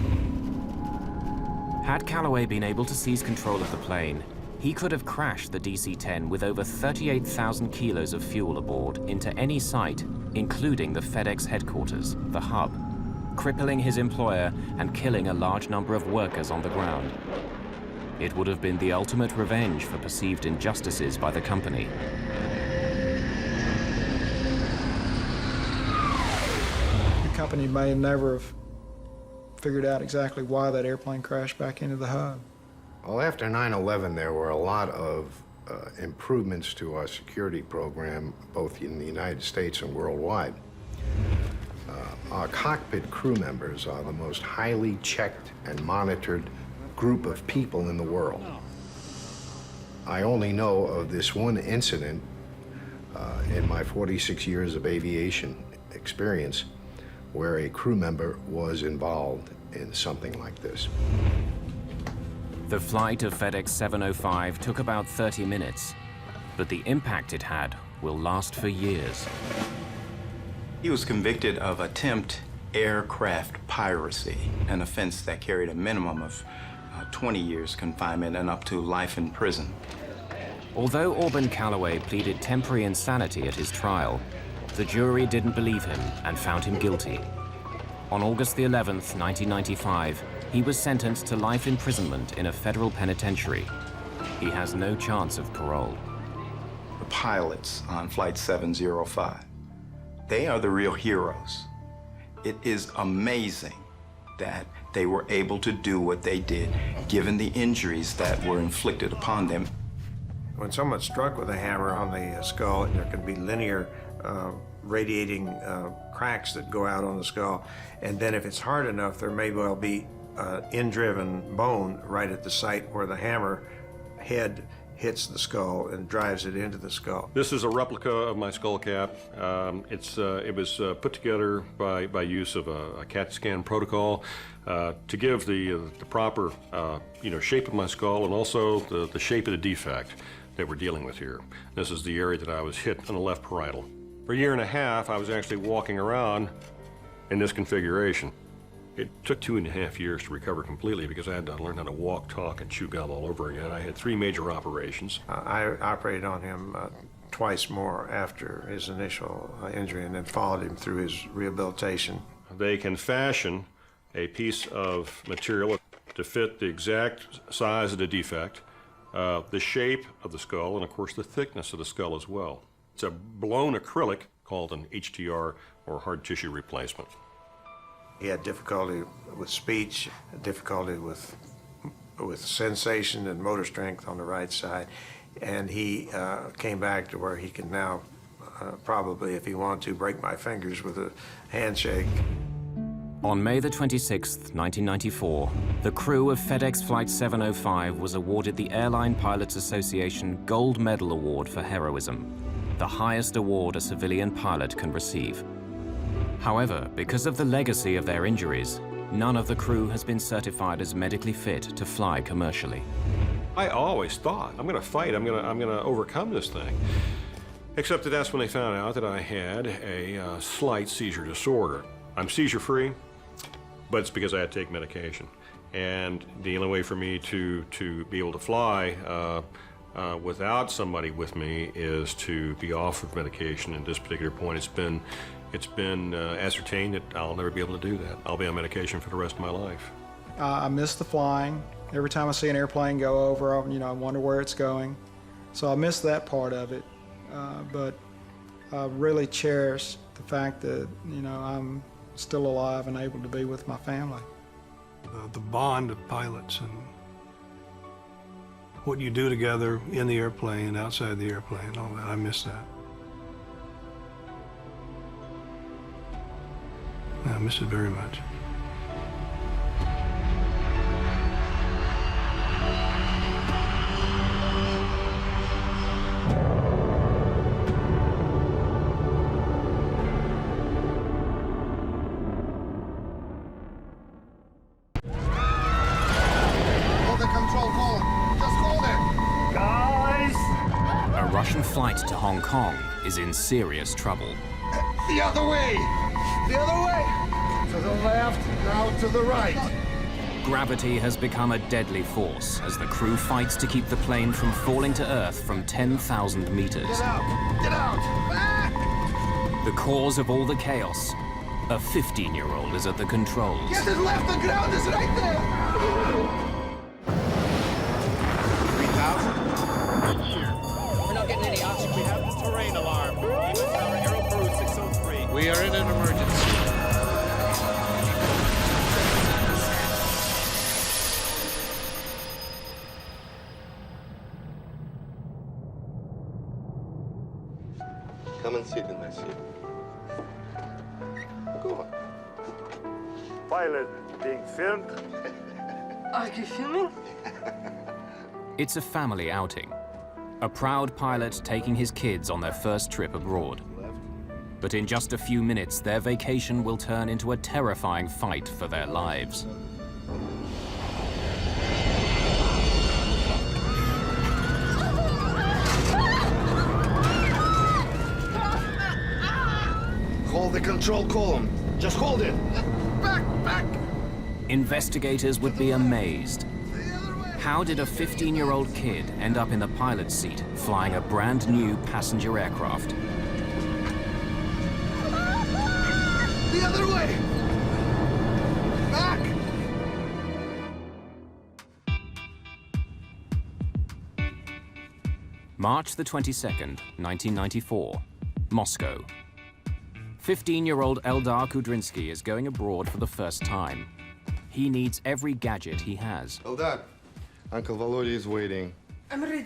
Had Calloway been able to seize control of the plane, he could have crashed the DC-10 with over 38,000 kilos of fuel aboard into any site, including the FedEx headquarters, the hub, crippling his employer and killing a large number of workers on the ground. It would have been the ultimate revenge for perceived injustices by the company. The company may never have figured out exactly why that airplane crashed back into the hub. Well, after 9/11, there were a lot of improvements to our security program, both in the United States and worldwide. Our cockpit crew members are the most highly checked and monitored group of people in the world. I only know of this one incident in my 46 years of aviation experience where a crew member was involved in something like this. The flight of FedEx 705 took about 30 minutes, but the impact it had will last for years. He was convicted of attempt aircraft piracy, an offense that carried a minimum of 20 years confinement and up to life in prison. Although Auburn Calloway pleaded temporary insanity at his trial, the jury didn't believe him and found him guilty. On August the 11th, 1995, he was sentenced to life imprisonment in a federal penitentiary. He has no chance of parole. The pilots on Flight 705, they are the real heroes. It is amazing that they were able to do what they did, given the injuries that were inflicted upon them. When someone's struck with a hammer on the skull, there can be linear radiating cracks that go out on the skull. And then if it's hard enough, there may well be in-driven bone right at the site where the hammer head hits the skull and drives it into the skull. This is a replica of my skull cap. It was put together by use of a CAT scan protocol to give the proper shape of my skull and also the shape of the defect that we're dealing with here. This is the area that I was hit on the left parietal. For a year and a half, I was actually walking around in this configuration. It took 2.5 years to recover completely because I had to learn how to walk, talk, and chew gum all over again. I had 3 major operations. I operated on him twice more after his initial injury and then followed him through his rehabilitation. They can fashion a piece of material to fit the exact size of the defect, the shape of the skull, and of course the thickness of the skull as well. It's a blown acrylic called an HTR, or hard tissue replacement. He had difficulty with speech, difficulty with sensation and motor strength on the right side, and he came back to where he can now probably, if he wanted to, break my fingers with a handshake. On May the 26th, 1994, the crew of FedEx Flight 705 was awarded the Airline Pilots Association Gold Medal Award for heroism, the highest award a civilian pilot can receive. However, because of the legacy of their injuries, none of the crew has been certified as medically fit to fly commercially. I always thought, I'm going to fight, I'm going to overcome this thing. Except that that's when they found out that I had a slight seizure disorder. I'm seizure-free, but it's because I had to take medication. And the only way for me to be able to fly without somebody with me is to be off of medication. At this particular point, it's been ascertained that I'll never be able to do that. I'll be on medication for the rest of my life. I miss the flying. Every time I see an airplane go over, I wonder where it's going. So I miss that part of it. But I really cherish the fact that, I'm still alive and able to be with my family. The bond of pilots and what you do together in the airplane, outside the airplane, all that, I miss that. I miss it very much. Russian flight to Hong Kong is in serious trouble. The other way! The other way! To the left, now to the right. Gravity has become a deadly force as the crew fights to keep the plane from falling to Earth from 10,000 meters. Get out! Get out! Ah! The cause of all the chaos, a 15-year-old is at the controls. Get it left, the ground is right there! 3,000? We're not getting any oxygen. We have the terrain alarm. This is our Aero Crew 603. We are in an emergency. Come and sit in my seat. Go on. Pilot being filmed. Are you filming? It's a family outing. A proud pilot taking his kids on their first trip abroad. But in just a few minutes, their vacation will turn into a terrifying fight for their lives. Hold the control column. Just hold it. Back, back. Investigators would be amazed. How did a 15-year-old kid end up in the pilot's seat, flying a brand new passenger aircraft? The other way. Back. March the 22nd, 1994, Moscow. 15-year-old Eldar Kudrinsky is going abroad for the first time. He needs every gadget he has. Eldar, Uncle Volodya is waiting. I'm ready.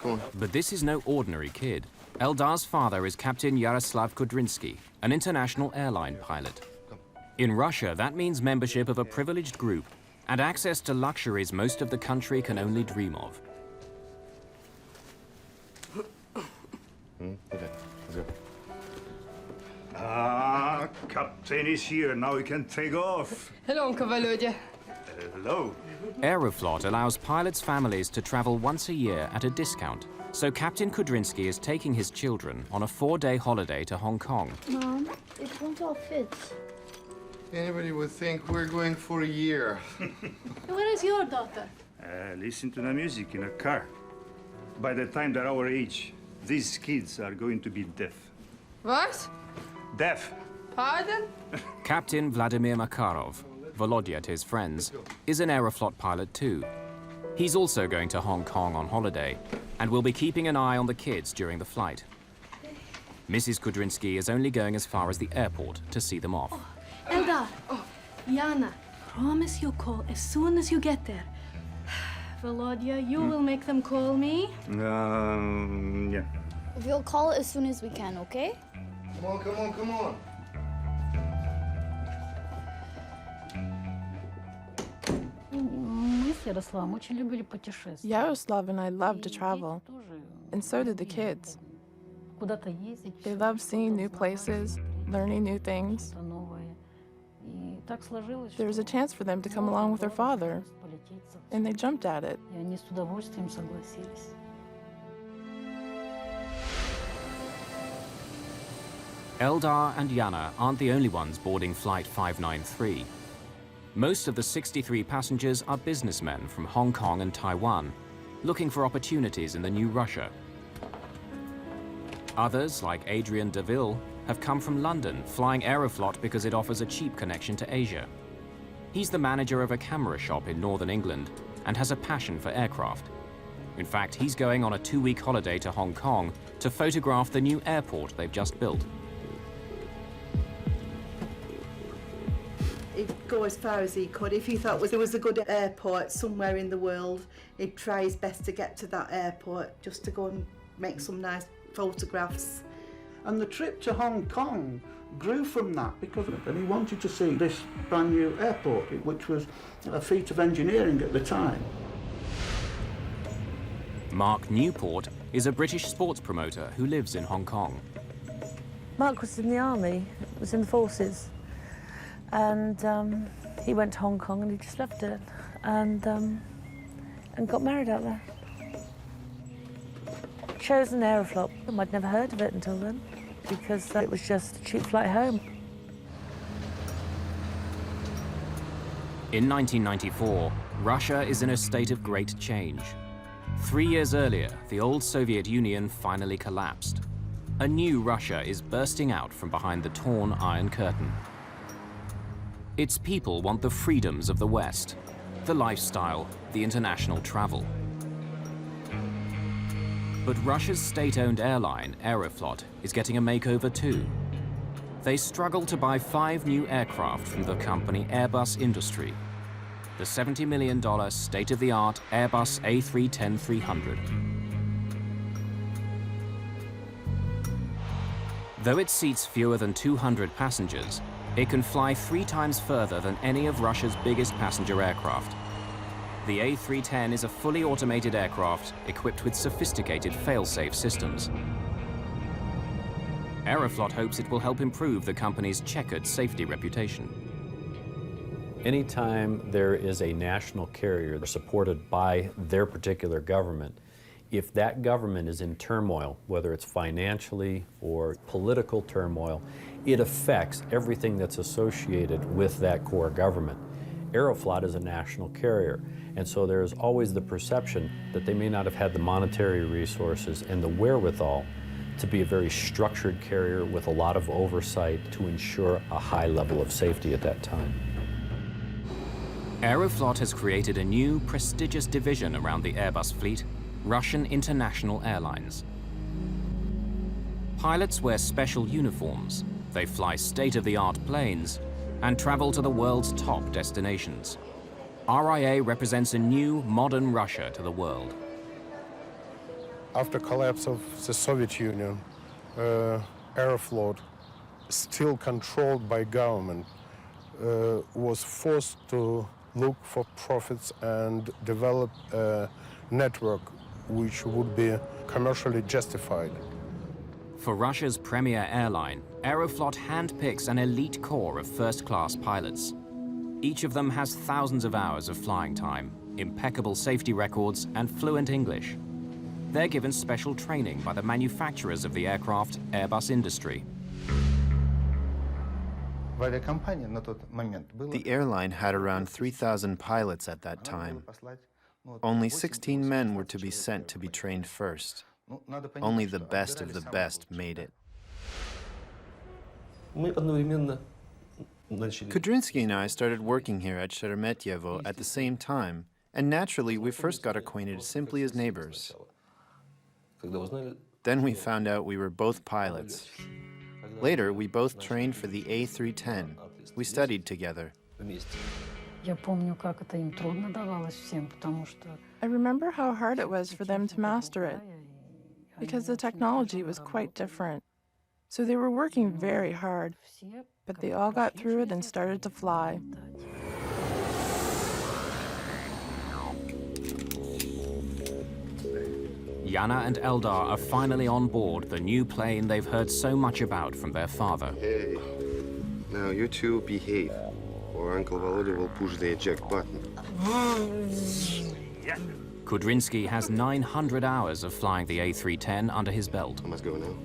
Come on. But this is no ordinary kid. Eldar's father is Captain Yaroslav Kudrinsky, an international airline pilot. In Russia, that means membership of a privileged group and access to luxuries most of the country can only dream of. Okay, let's go. Ah, Captain is here. Now we can take off. Hello, Uncle Volodya. Hello. Aeroflot allows pilots' families to travel once a year at a discount. So Captain Kudrinsky is taking his children on a 4-day holiday to Hong Kong. Mom, it won't all fit. Anybody would think we're going for a year. Where is your daughter? Listen to the music in a car. By the time they're our age, these kids are going to be deaf. What? Deaf. Pardon? Captain Vladimir Makarov, Volodya to his friends, is an Aeroflot pilot too. He's also going to Hong Kong on holiday and will be keeping an eye on the kids during the flight. Mrs. Kudrinsky is only going as far as the airport to see them off. Eldar, Yana, promise you'll call as soon as you get there. Volodya, you will make them call me? Yeah. We'll call as soon as we can, okay? Come on, come on, come on. Yaroslav and I love to travel, and so did the kids. They love seeing new places, learning new things. There was a chance for them to come along with their father, and they jumped at it. Eldar and Yana aren't the only ones boarding Flight 593. Most of the 63 passengers are businessmen from Hong Kong and Taiwan, looking for opportunities in the new Russia. Others, like Adrian DeVille, have come from London, flying Aeroflot because it offers a cheap connection to Asia. He's the manager of a camera shop in northern England and has a passion for aircraft. In fact, he's going on a 2-week holiday to Hong Kong to photograph the new airport they've just built. He'd go as far as he could. If he thought there was a good airport somewhere in the world, he'd try his best to get to that airport just to go and make some nice photographs. And the trip to Hong Kong grew from that because he wanted to see this brand new airport, which was a feat of engineering at the time. Mark Newport is a British sports promoter who lives in Hong Kong. Mark was in the army, was in the forces, and he went to Hong Kong and he just loved it, and got married out there. chosen Aeroflot. I'd never heard of it until then, because it was just a cheap flight home. In 1994, Russia is in a state of great change. 3 years earlier, the old Soviet Union finally collapsed. A new Russia is bursting out from behind the torn Iron Curtain. Its people want the freedoms of the West, the lifestyle, the international travel. But Russia's state-owned airline, Aeroflot, is getting a makeover too. They struggle to buy 5 new aircraft from the company Airbus Industry. The $70 million state-of-the-art Airbus A310-300. Though it seats fewer than 200 passengers, it can fly 3 times further than any of Russia's biggest passenger aircraft. The A310 is a fully automated aircraft equipped with sophisticated fail-safe systems. Aeroflot hopes it will help improve the company's checkered safety reputation. Anytime there is a national carrier supported by their particular government, if that government is in turmoil, whether it's financially or political turmoil, it affects everything that's associated with that core government. Aeroflot is a national carrier, and so there's always the perception that they may not have had the monetary resources and the wherewithal to be a very structured carrier with a lot of oversight to ensure a high level of safety at that time. Aeroflot has created a new, prestigious division around the Airbus fleet, Russian International Airlines. Pilots wear special uniforms, they fly state-of-the-art planes, and travel to the world's top destinations. RIA represents a new, modern Russia to the world. After collapse of the Soviet Union, Aeroflot, still controlled by government, was forced to look for profits and develop a network which would be commercially justified. For Russia's premier airline, Aeroflot handpicks an elite corps of first-class pilots. Each of them has thousands of hours of flying time, impeccable safety records, and fluent English. They're given special training by the manufacturers of the aircraft, Airbus Industry. The airline had around 3,000 pilots at that time. Only 16 men were to be sent to be trained first. Only the best of the best made it. Kudrinsky and I started working here at Sheremetyevo at the same time, and naturally we first got acquainted simply as neighbors. Then we found out we were both pilots. Later, we both trained for the A310. We studied together. I remember how hard it was for them to master it, because the technology was quite different. So they were working very hard, but they all got through it and started to fly. Yana and Eldar are finally on board the new plane they've heard so much about from their father. Hey, now you two behave, or Uncle Volodya will push the eject button. Kudrinsky has 900 hours of flying the A310 under his belt. I must go now.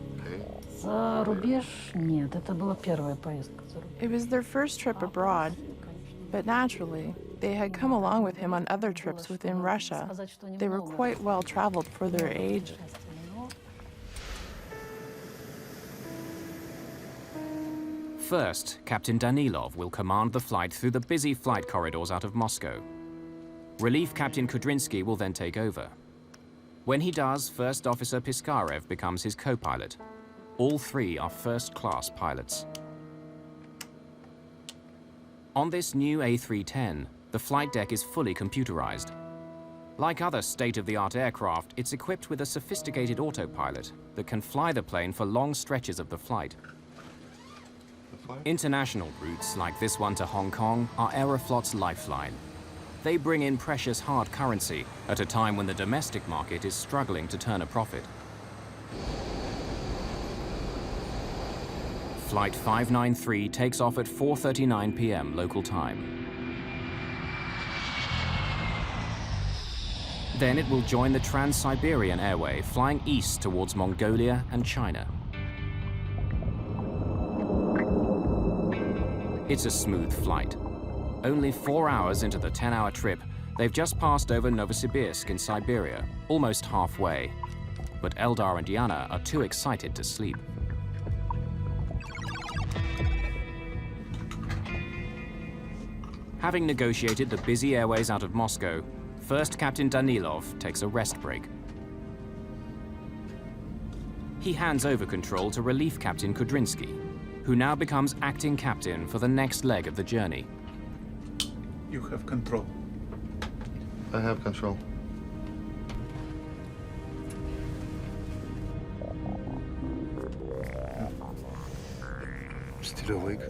It was their first trip abroad, but naturally, they had come along with him on other trips within Russia. They were quite well traveled for their age. First, Captain Danilov will command the flight through the busy flight corridors out of Moscow. Relief Captain Kudrinsky will then take over. When he does, First Officer Piskarev becomes his co-pilot. All 3 are first-class pilots. On this new A310, the flight deck is fully computerized. Like other state-of-the-art aircraft, it's equipped with a sophisticated autopilot that can fly the plane for long stretches of the flight. International routes, like this one to Hong Kong, are Aeroflot's lifeline. They bring in precious hard currency at a time when the domestic market is struggling to turn a profit. Flight 593 takes off at 4:39 p.m. local time. Then it will join the Trans-Siberian Airway, flying east towards Mongolia and China. It's a smooth flight. Only 4 hours into the 10-hour trip, they've just passed over Novosibirsk in Siberia, almost halfway. But Eldar and Yana are too excited to sleep. Having negotiated the busy airways out of Moscow, First Captain Danilov takes a rest break. He hands over control to Relief Captain Kudrinsky, who now becomes acting captain for the next leg of the journey. You have control. I have control. Still awake?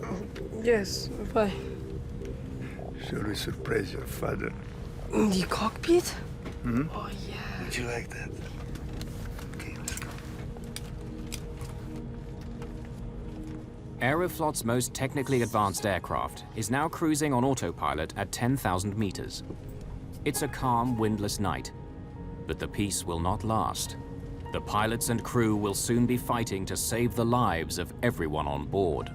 Yes, why? Shall we surprise your father? In the cockpit? Hmm? Oh, yeah. Would you like that? Okay, let's go. Aeroflot's most technically advanced aircraft is now cruising on autopilot at 10,000 meters. It's a calm, windless night, but the peace will not last. The pilots and crew will soon be fighting to save the lives of everyone on board.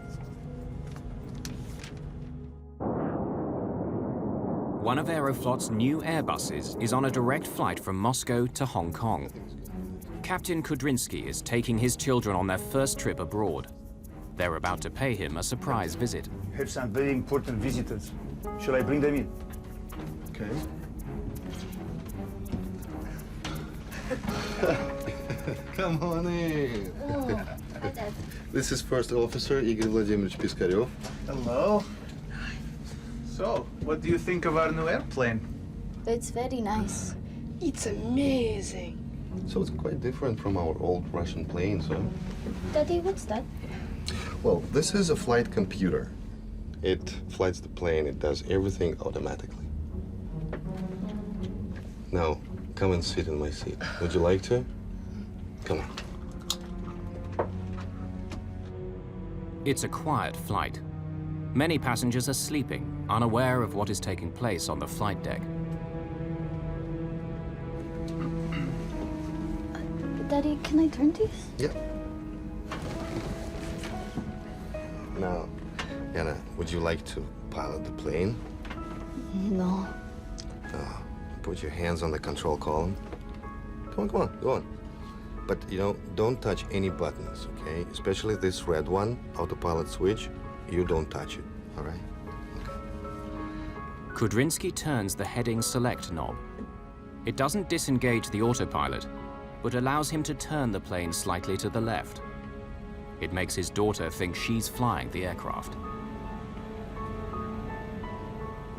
One of Aeroflot's new Airbuses is on a direct flight from Moscow to Hong Kong. Captain Kudrinsky is taking his children on their first trip abroad. They're about to pay him a surprise visit. Have some very important visitors. Shall I bring them in? Okay. Come on in. Oh, hi, Dad. This is First Officer Igor Vladimirovich Piskarev. Hello. So, what do you think of our new airplane? It's very nice. It's amazing. So it's quite different from our old Russian planes, huh? Daddy, what's that? Well, this is a flight computer. It flights the plane. It does everything automatically. Now, come and sit in my seat. Would you like to? Come on. It's a quiet flight. Many passengers are sleeping, unaware of what is taking place on the flight deck. Daddy, can I turn these? Yeah. Now, Anna, would you like to pilot the plane? No. Put your hands on the control column. Come on, go on. But, you know, don't touch any buttons, okay? Especially this red one, autopilot switch. You don't touch it, all right? Kudrinsky turns the heading select knob. It doesn't disengage the autopilot, but allows him to turn the plane slightly to the left. It makes his daughter think she's flying the aircraft.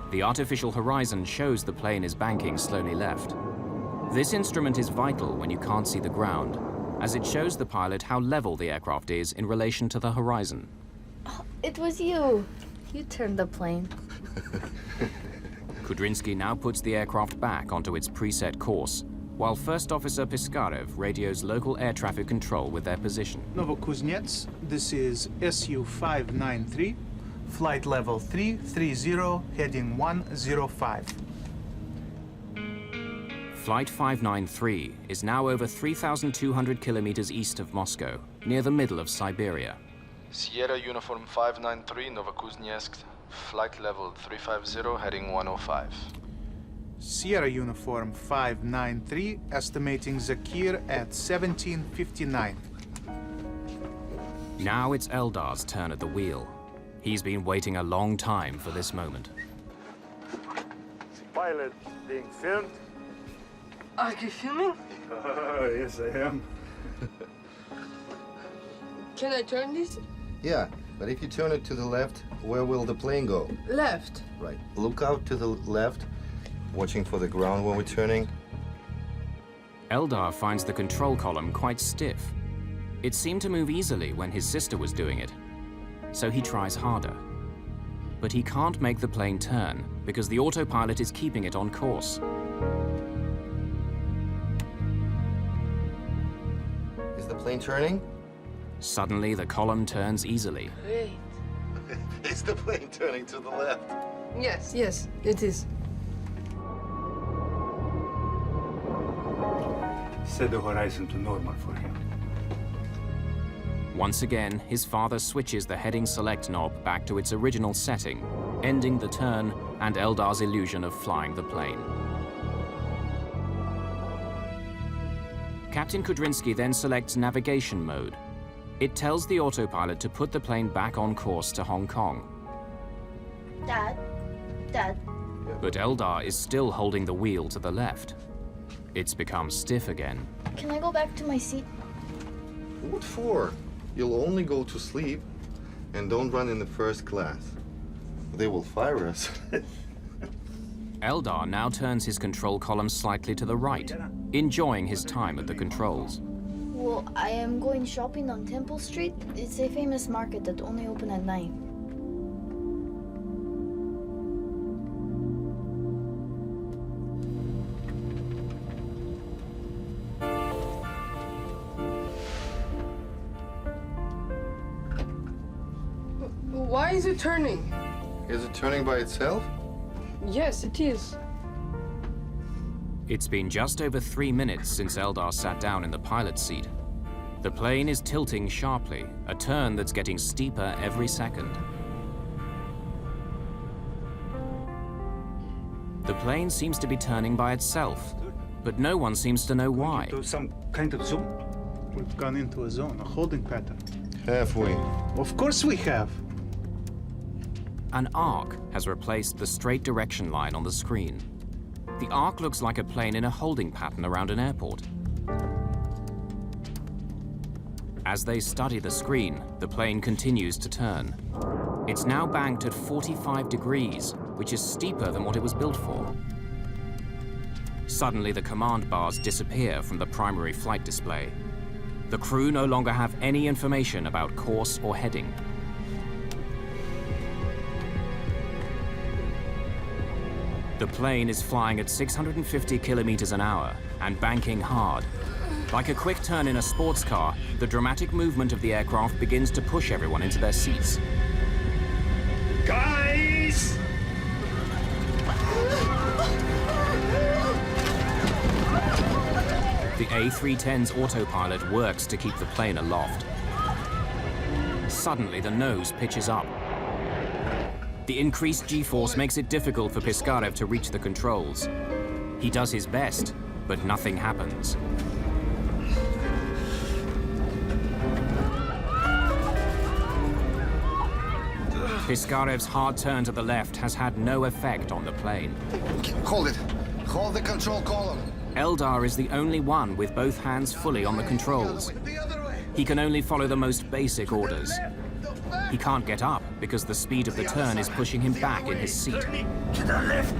The artificial horizon shows the plane is banking slowly left. This instrument is vital when you can't see the ground, as it shows the pilot how level the aircraft is in relation to the horizon. Oh, it was you. You turned the plane. Kudrinsky now puts the aircraft back onto its preset course, while First Officer Piskarev radios local air traffic control with their position. Novokuznets, this is SU-593, flight level 330, heading 105. Flight 593 is now over 3,200 kilometers east of Moscow, near the middle of Siberia. Sierra Uniform 593, Novokuznetsk, flight level 350, heading 105. Sierra Uniform 593, estimating Zakir at 1759. Now it's Eldar's turn at the wheel. He's been waiting a long time for this moment. Pilot being filmed. Are you filming? Yes, I am. Can I turn this? Yeah, but if you turn it to the left, where will the plane go? Left. Right. Look out to the left, watching for the ground when we're turning. Eldar finds the control column quite stiff. It seemed to move easily when his sister was doing it, so he tries harder. But he can't make the plane turn because the autopilot is keeping it on course. Is the plane turning? Suddenly, the column turns easily. Wait. Is the plane turning to the left? Yes, it is. set the horizon to normal for him. Once again, his father switches the heading select knob back to its original setting, ending the turn and Eldar's illusion of flying the plane. Captain Kudrinsky then selects navigation mode. It tells the autopilot to put the plane back on course to Hong Kong. Dad? Dad? But Eldar is still holding the wheel to the left. It's become stiff again. Can I go back to my seat? What for? You'll only go to sleep and don't run in the first class. They will fire us. Eldar now turns his control column slightly to the right, enjoying his time at the controls. Well, I am going shopping on Temple Street. It's a famous market that only open at night. Why is it turning? Is it turning by itself? Yes, it is. It's been just over 3 minutes since Eldar sat down in the pilot's seat. The plane is tilting sharply, a turn that's getting steeper every second. The plane seems to be turning by itself, but no one seems to know why. Some kind of zone? We've gone into a zone, a holding pattern. Have we? Of course we have. An arc has replaced the straight direction line on the screen. The arc looks like a plane in a holding pattern around an airport. As they study the screen, the plane continues to turn. It's now banked at 45 degrees, which is steeper than what it was built for. Suddenly, the command bars disappear from the primary flight display. The crew no longer have any information about course or heading. The plane is flying at 650 kilometers an hour and banking hard. Like a quick turn in a sports car, the dramatic movement of the aircraft begins to push everyone into their seats. Guys! The A310's autopilot works to keep the plane aloft. Suddenly, the nose pitches up. The increased G-force makes it difficult for Piskarev to reach the controls. He does his best, but nothing happens. Piskarev's hard turn to the left has had no effect on the plane. Hold it. Hold the control column. Eldar is the only one with both hands fully on the controls. He can only follow the most basic orders. He can't get up because the speed of the turn is pushing him back in his seat. To the left.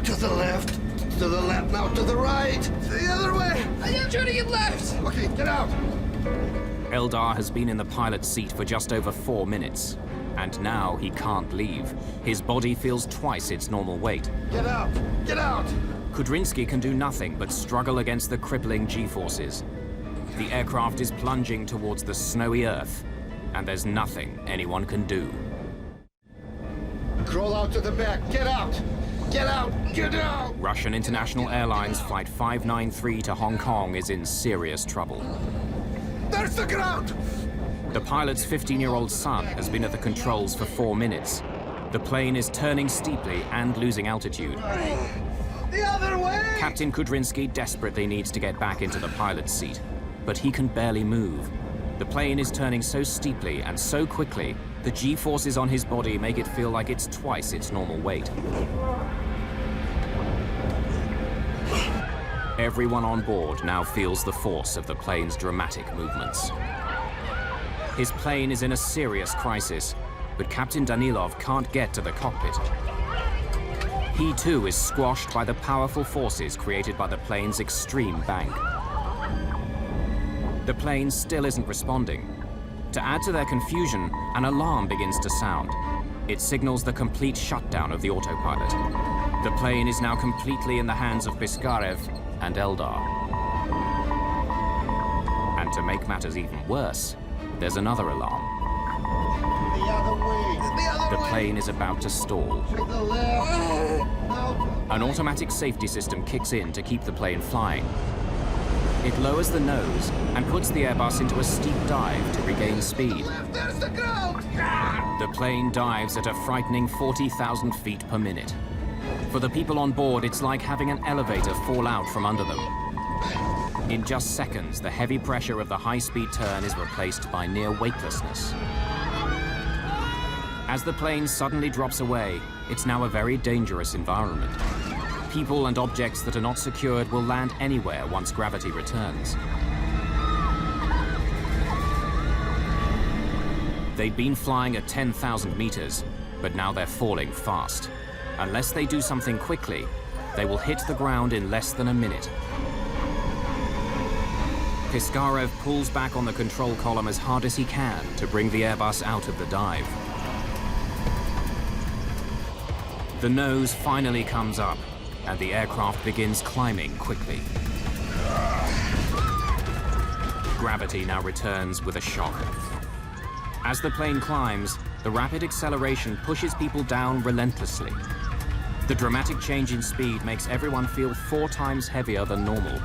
To the left. To the left. Now to the right. The other way. I am trying to get left. Okay, get out. Eldar has been in the pilot's seat for just over 4 minutes. And now he can't leave. His body feels twice its normal weight. Get out. Get out. Kudrinsky can do nothing but struggle against the crippling G-forces. The aircraft is plunging towards the snowy earth, and there's nothing anyone can do. Crawl out to the back. Get out. Get out. Get out. Russian International Airlines Flight 593 to Hong Kong is in serious trouble. There's the ground. The pilot's 15-year-old son has been at the controls for 4 minutes. The plane is turning steeply and losing altitude. The other way! Captain Kudrinsky desperately needs to get back into the pilot's seat, but he can barely move. The plane is turning so steeply and so quickly, the G-forces on his body make it feel like it's twice its normal weight. Everyone on board now feels the force of the plane's dramatic movements. His plane is in a serious crisis, but Captain Danilov can't get to the cockpit. He too is squashed by the powerful forces created by the plane's extreme bank. The plane still isn't responding. To add to their confusion, an alarm begins to sound. It signals the complete shutdown of the autopilot. The plane is now completely in the hands of Piskarev and Eldar. And to make matters even worse, there's another alarm. The other way. The other The way. plane is about to stall. To the left. An automatic safety system kicks in to keep the plane flying. It lowers the nose and puts the Airbus into a steep dive to regain speed. There's the ground! The plane dives at a frightening 40,000 feet per minute. For the people on board, it's like having an elevator fall out from under them. In just seconds, the heavy pressure of the high-speed turn is replaced by near weightlessness. As the plane suddenly drops away, it's now a very dangerous environment. People and objects that are not secured will land anywhere once gravity returns. They'd been flying at 10,000 meters, but now they're falling fast. Unless they do something quickly, they will hit the ground in less than a minute. Piskarev pulls back on the control column as hard as he can to bring the Airbus out of the dive. The nose finally comes up, and the aircraft begins climbing quickly. Gravity now returns with a shock. As the plane climbs, the rapid acceleration pushes people down relentlessly. The dramatic change in speed makes everyone feel 4 times heavier than normal.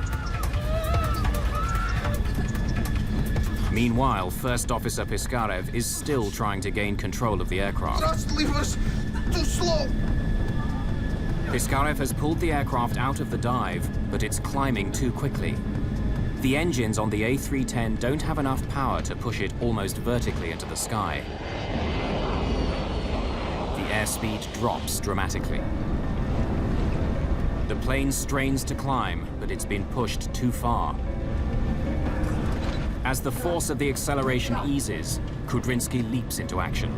Meanwhile, First Officer Piskarev is still trying to gain control of the aircraft. Thrust levers too slow! Piskarev has pulled the aircraft out of the dive, but it's climbing too quickly. The engines on the A310 don't have enough power to push it almost vertically into the sky. The airspeed drops dramatically. The plane strains to climb, but it's been pushed too far. As the force of the acceleration eases, Kudrinsky leaps into action.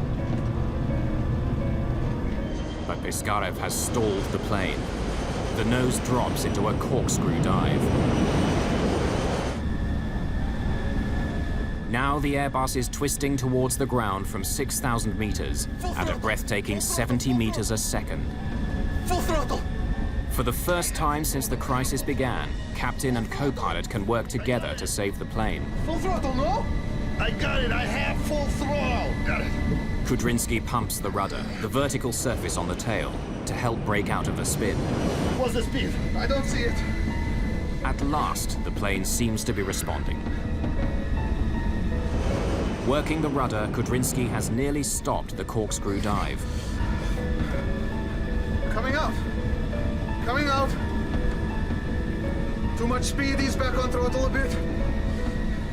But Piskarev has stalled the plane. The nose drops into a corkscrew dive. Now the Airbus is twisting towards the ground from 6,000 meters at a breathtaking 70 meters a second. Full throttle! For the first time since the crisis began, captain and co-pilot can work together to save the plane. Full throttle, no? I got it, I have full throttle. Got it. Kudrinsky pumps the rudder, the vertical surface on the tail, to help break out of the spin. What's the speed? I don't see it. At last, the plane seems to be responding. Working the rudder, Kudrinsky has nearly stopped the corkscrew dive. Coming out. Coming out. Too much speed, ease back on throttle a bit.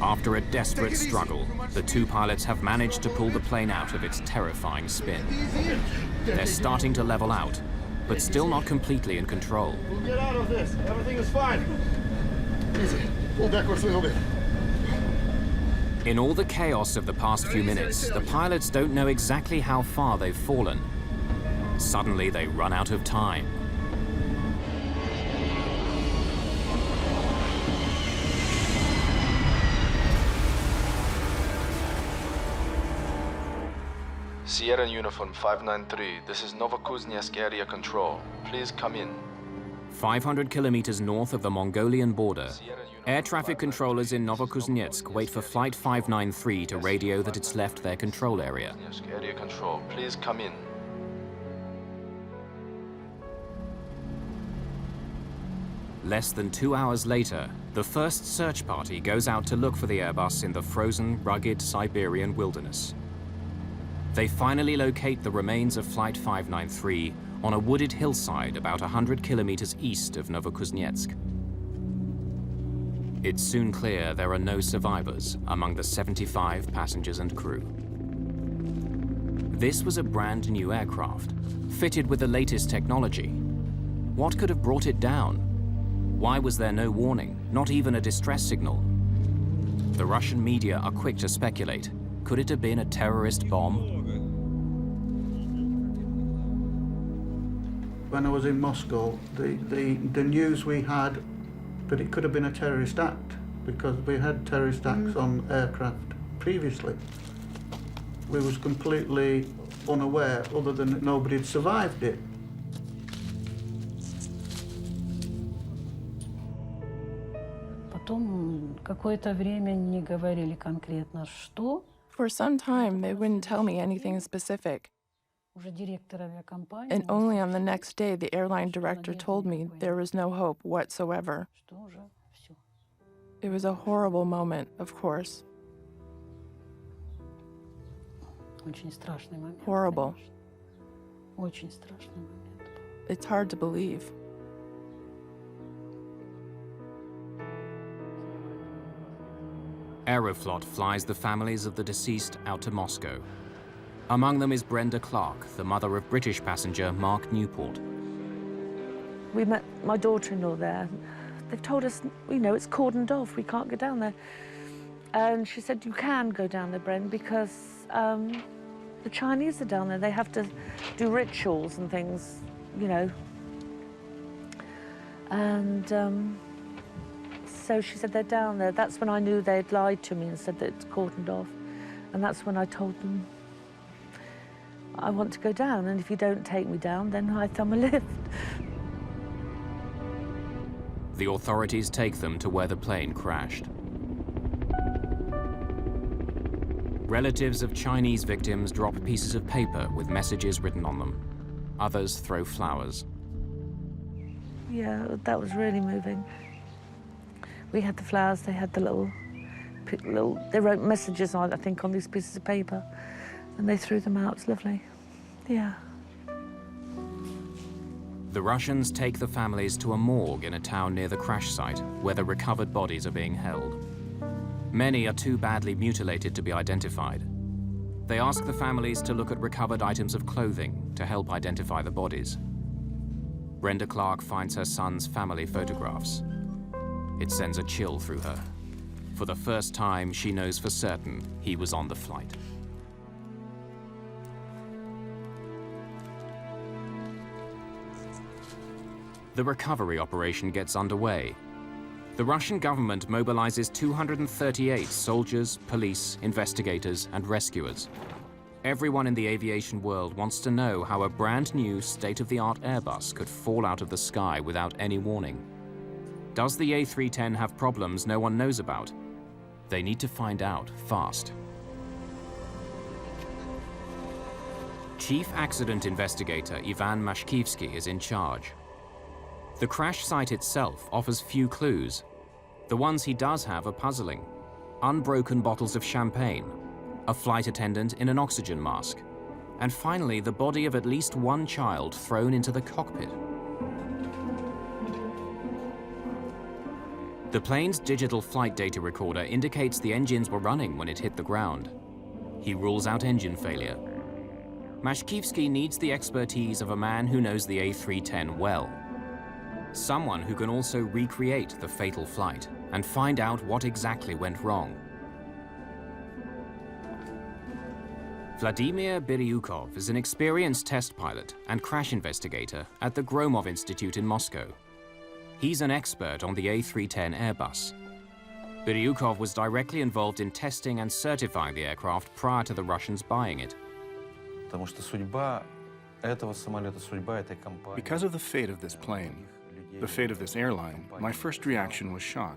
After a desperate struggle, the 2 pilots have managed to pull the plane out of its terrifying spin. They're starting to level out, but still not completely in control. We'll get out of this. Everything is fine. Easy. Pull backwards a little bit. In all the chaos of the past few minutes, the pilots don't know exactly how far they've fallen. Suddenly, they run out of time. Sierra Uniform 593, this is Novokuznetsk area control. Please come in. 500 kilometers north of the Mongolian border, air traffic controllers in Novokuznetsk wait for Flight 593 to radio that it's left their control area. Area control, please come in. Less than 2 hours later, the first search party goes out to look for the Airbus in the frozen, rugged Siberian wilderness. They finally locate the remains of Flight 593 on a wooded hillside about 100 kilometers east of Novokuznetsk. It's soon clear there are no survivors among the 75 passengers and crew. This was a brand new aircraft, fitted with the latest technology. What could have brought it down? Why was there no warning, not even a distress signal? The Russian media are quick to speculate. Could it have been a terrorist bomb? When I was in Moscow, the news we had that it could have been a terrorist act, because we had terrorist acts on aircraft previously. We was completely unaware, other than that nobody had survived it. For some time, they wouldn't tell me anything specific. And only on the next day, the airline director told me there was no hope whatsoever. It was a horrible moment, of course. Horrible. It's hard to believe. Aeroflot flies the families of the deceased out to Moscow. Among them is Brenda Clark, the mother of British passenger Mark Newport. We met my daughter-in-law there. They've told us, you know, it's cordoned off, we can't go down there. And she said, you can go down there, Bren, because the Chinese are down there. They have to do rituals and things, you know. And so she said they're down there. That's when I knew they'd lied to me and said that it's cordoned off. And that's when I told them, I want to go down, and if you don't take me down, then I thumb a lift. The authorities take them to where the plane crashed. Relatives of Chinese victims drop pieces of paper with messages written on them. Others throw flowers. Yeah, that was really moving. We had the flowers, they had the little, they wrote messages on, I think, on these pieces of paper, and they threw them out. It's lovely. Yeah. The Russians take the families to a morgue in a town near the crash site, where the recovered bodies are being held. Many are too badly mutilated to be identified. They ask the families to look at recovered items of clothing to help identify the bodies. Brenda Clark finds her son's family photographs. It sends a chill through her. For the first time, she knows for certain he was on the flight. The recovery operation gets underway. The Russian government mobilizes 238 soldiers, police, investigators, and rescuers. Everyone in the aviation world wants to know how a brand new state-of-the-art Airbus could fall out of the sky without any warning. Does the A310 have problems no one knows about? They need to find out fast. Chief Accident Investigator Ivan Mashkivsky is in charge. The crash site itself offers few clues. The ones he does have are puzzling. Unbroken bottles of champagne, a flight attendant in an oxygen mask, and finally the body of at least one child thrown into the cockpit. The plane's digital flight data recorder indicates the engines were running when it hit the ground. He rules out engine failure. Mashkivsky needs the expertise of a man who knows the A310 well. Someone who can also recreate the fatal flight and find out what exactly went wrong. Vladimir Biryukov is an experienced test pilot and crash investigator at the Gromov Institute in Moscow. He's an expert on the A310 Airbus. Biryukov was directly involved in testing and certifying the aircraft prior to the Russians buying it. Because of the fate of this plane, the fate of this airline, my first reaction was shock.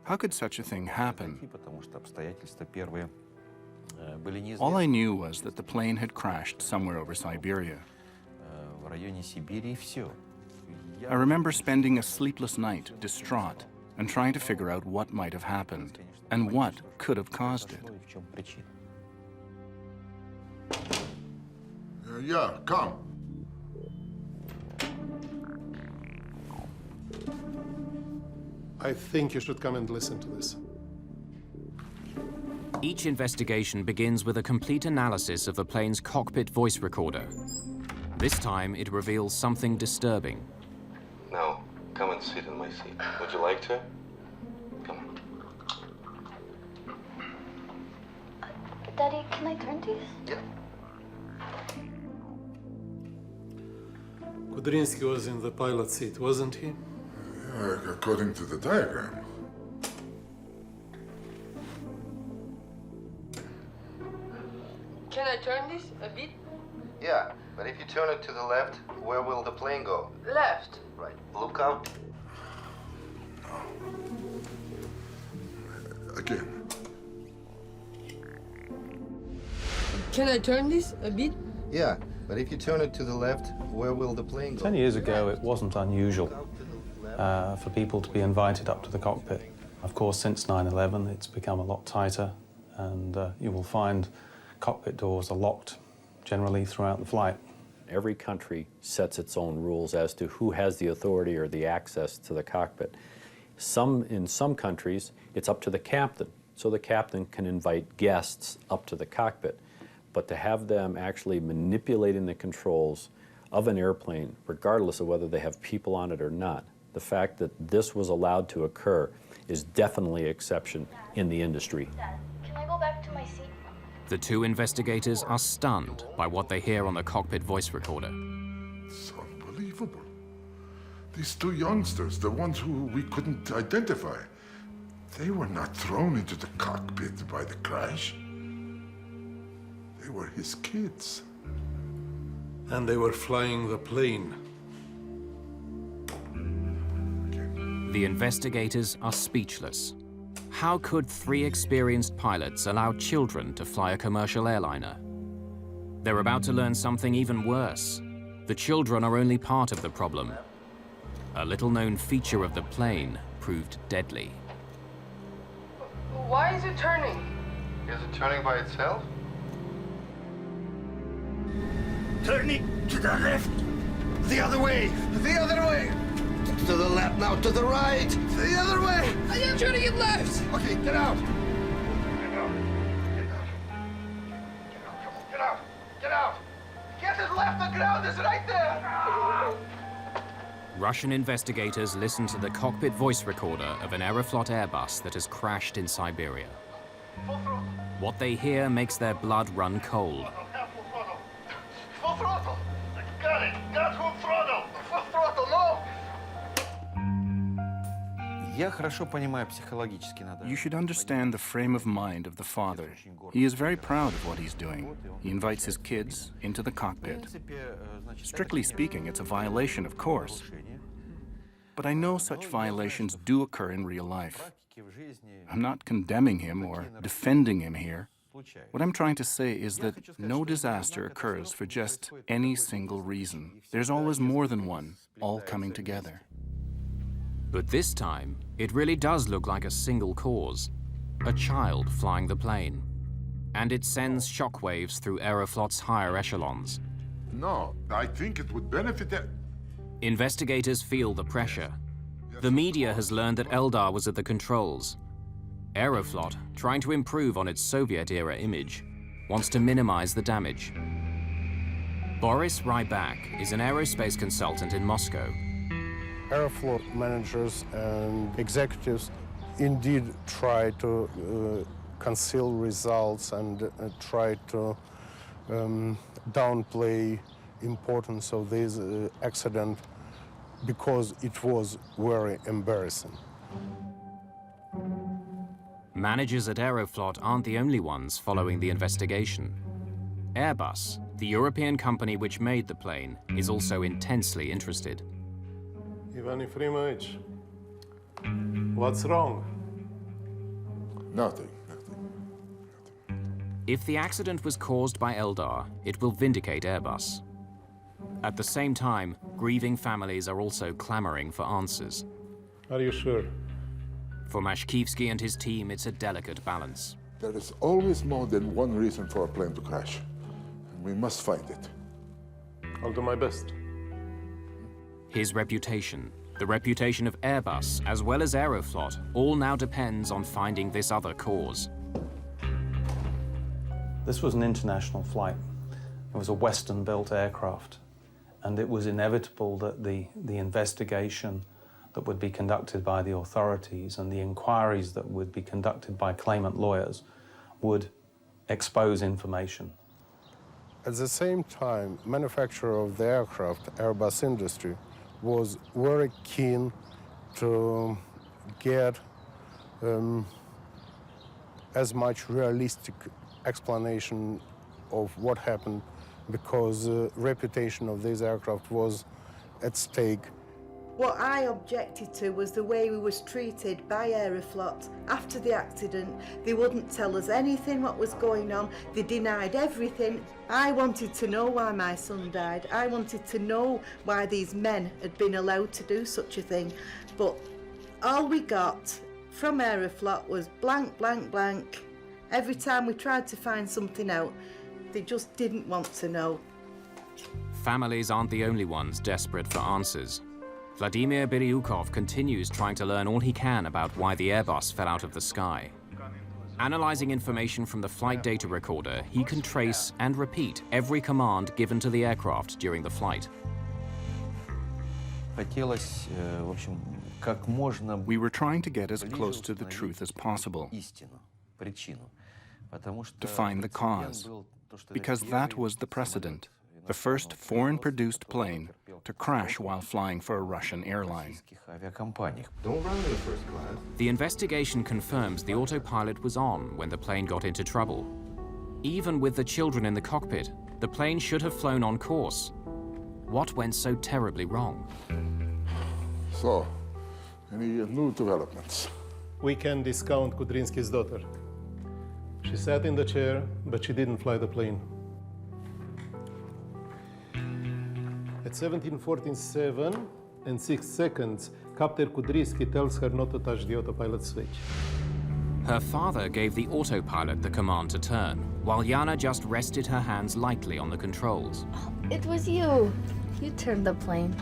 How could such a thing happen? All I knew was that the plane had crashed somewhere over Siberia. I remember spending a sleepless night, distraught, and trying to figure out what might have happened and what could have caused it. Yeah, come. I think you should come and listen to this. Each investigation begins with a complete analysis of the plane's cockpit voice recorder. This time, it reveals something disturbing. Now, come and sit in my seat. Would you like to? Come on. Daddy, can I turn these? Yeah. Kudrinsky was in the pilot seat, wasn't he? According to the diagram. Can I turn this a bit? Yeah, but if you turn it to the left, where will the plane go? Left. Right. Look out. Again. Can I turn this a bit? Yeah, but if you turn it to the left, where will the plane go? 10 years ago, it wasn't unusual for people to be invited up to the cockpit. Of course, since 9/11, it's become a lot tighter, and you will find cockpit doors are locked generally throughout the flight. Every country sets its own rules as to who has the authority or the access to the cockpit. In some countries, it's up to the captain, so the captain can invite guests up to the cockpit. But to have them actually manipulating the controls of an airplane, regardless of whether they have people on it or not, the fact that this was allowed to occur is definitely an exception in the industry. Dad, can I go back to my seat? The two investigators are stunned by what they hear on the cockpit voice recorder. It's unbelievable. These two youngsters, the ones who we couldn't identify, they were not thrown into the cockpit by the crash. They were his kids. And they were flying the plane. The investigators are speechless. How could 3 experienced pilots allow children to fly a commercial airliner? They're about to learn something even worse. The children are only part of the problem. A little-known feature of the plane proved deadly. Why is it turning? Is it turning by itself? Turning to the left. The other way. The other way. To the left now, to the right. The other way. I am turning it left. Okay, get out. Get out. Get out. Get out. Get out. Get to the left, the ground is right there. Russian investigators listen to the cockpit voice recorder of an Aeroflot Airbus that has crashed in Siberia. What they hear makes their blood run cold. Full throttle. Got it. Got full throttle. Full throttle, no. You should understand the frame of mind of the father. He is very proud of what he's doing. He invites his kids into the cockpit. Strictly speaking, it's a violation, of course. But I know such violations do occur in real life. I'm not condemning him or defending him here. What I'm trying to say is that no disaster occurs for just any single reason. There's always more than one, all coming together. But this time, it really does look like a single cause. A child flying the plane. And it sends shockwaves through Aeroflot's higher echelons. No, I think it would benefit it. Investigators feel the pressure. The media has learned that Eldar was at the controls. Aeroflot, trying to improve on its Soviet-era image, wants to minimize the damage. Boris Rybak is an aerospace consultant in Moscow. Aeroflot managers and executives indeed try to conceal results and try to downplay importance of this accident because it was very embarrassing. Managers at Aeroflot aren't the only ones following the investigation. Airbus, the European company which made the plane, is also intensely interested. Ivan Efremovich, what's wrong? Nothing. If the accident was caused by Eldar, it will vindicate Airbus. At the same time, grieving families are also clamoring for answers. Are you sure? For Mashkivsky and his team, it's a delicate balance. There is always more than one reason for a plane to crash. And we must find it. I'll do my best. His reputation, the reputation of Airbus, as well as Aeroflot, all now depends on finding this other cause. This was an international flight. It was a Western-built aircraft, and it was inevitable that the investigation that would be conducted by the authorities and the inquiries that would be conducted by claimant lawyers would expose information. At the same time, manufacturer of the aircraft, Airbus industry, was very keen to get as much realistic explanation of what happened because the reputation of this aircraft was at stake. What I objected to was the way we was treated by Aeroflot after the accident. They wouldn't tell us anything what was going on. They denied everything. I wanted to know why my son died. I wanted to know why these men had been allowed to do such a thing. But all we got from Aeroflot was blank, blank, blank. Every time we tried to find something out, they just didn't want to know. Families aren't the only ones desperate for answers. Vladimir Biryukov continues trying to learn all he can about why the Airbus fell out of the sky. Analyzing information from the flight data recorder, he can trace and repeat every command given to the aircraft during the flight. We were trying to get as close to the truth as possible, to find the cause, because that was the precedent. The first foreign-produced plane to crash while flying for a Russian airline. Don't run in the first class. The investigation confirms the autopilot was on when the plane got into trouble. Even with the children in the cockpit, the plane should have flown on course. What went so terribly wrong? So, any new developments? We can discount Kudrynsky's daughter. She sat in the chair, but she didn't fly the plane. At 17:47 and 6 seconds, Captain Kudrynsky tells her not to touch the autopilot switch. Her father gave the autopilot the command to turn, while Yana just rested her hands lightly on the controls. It was you. You turned the plane.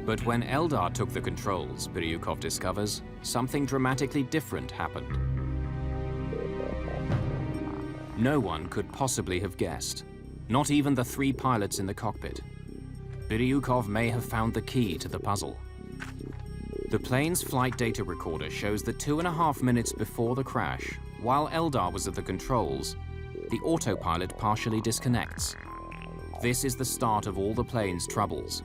But when Eldar took the controls, Biryukov discovers, something dramatically different happened. No one could possibly have guessed. Not even the 3 pilots in the cockpit. Biryukov may have found the key to the puzzle. The plane's flight data recorder shows that 2.5 minutes before the crash, while Eldar was at the controls, the autopilot partially disconnects. This is the start of all the plane's troubles.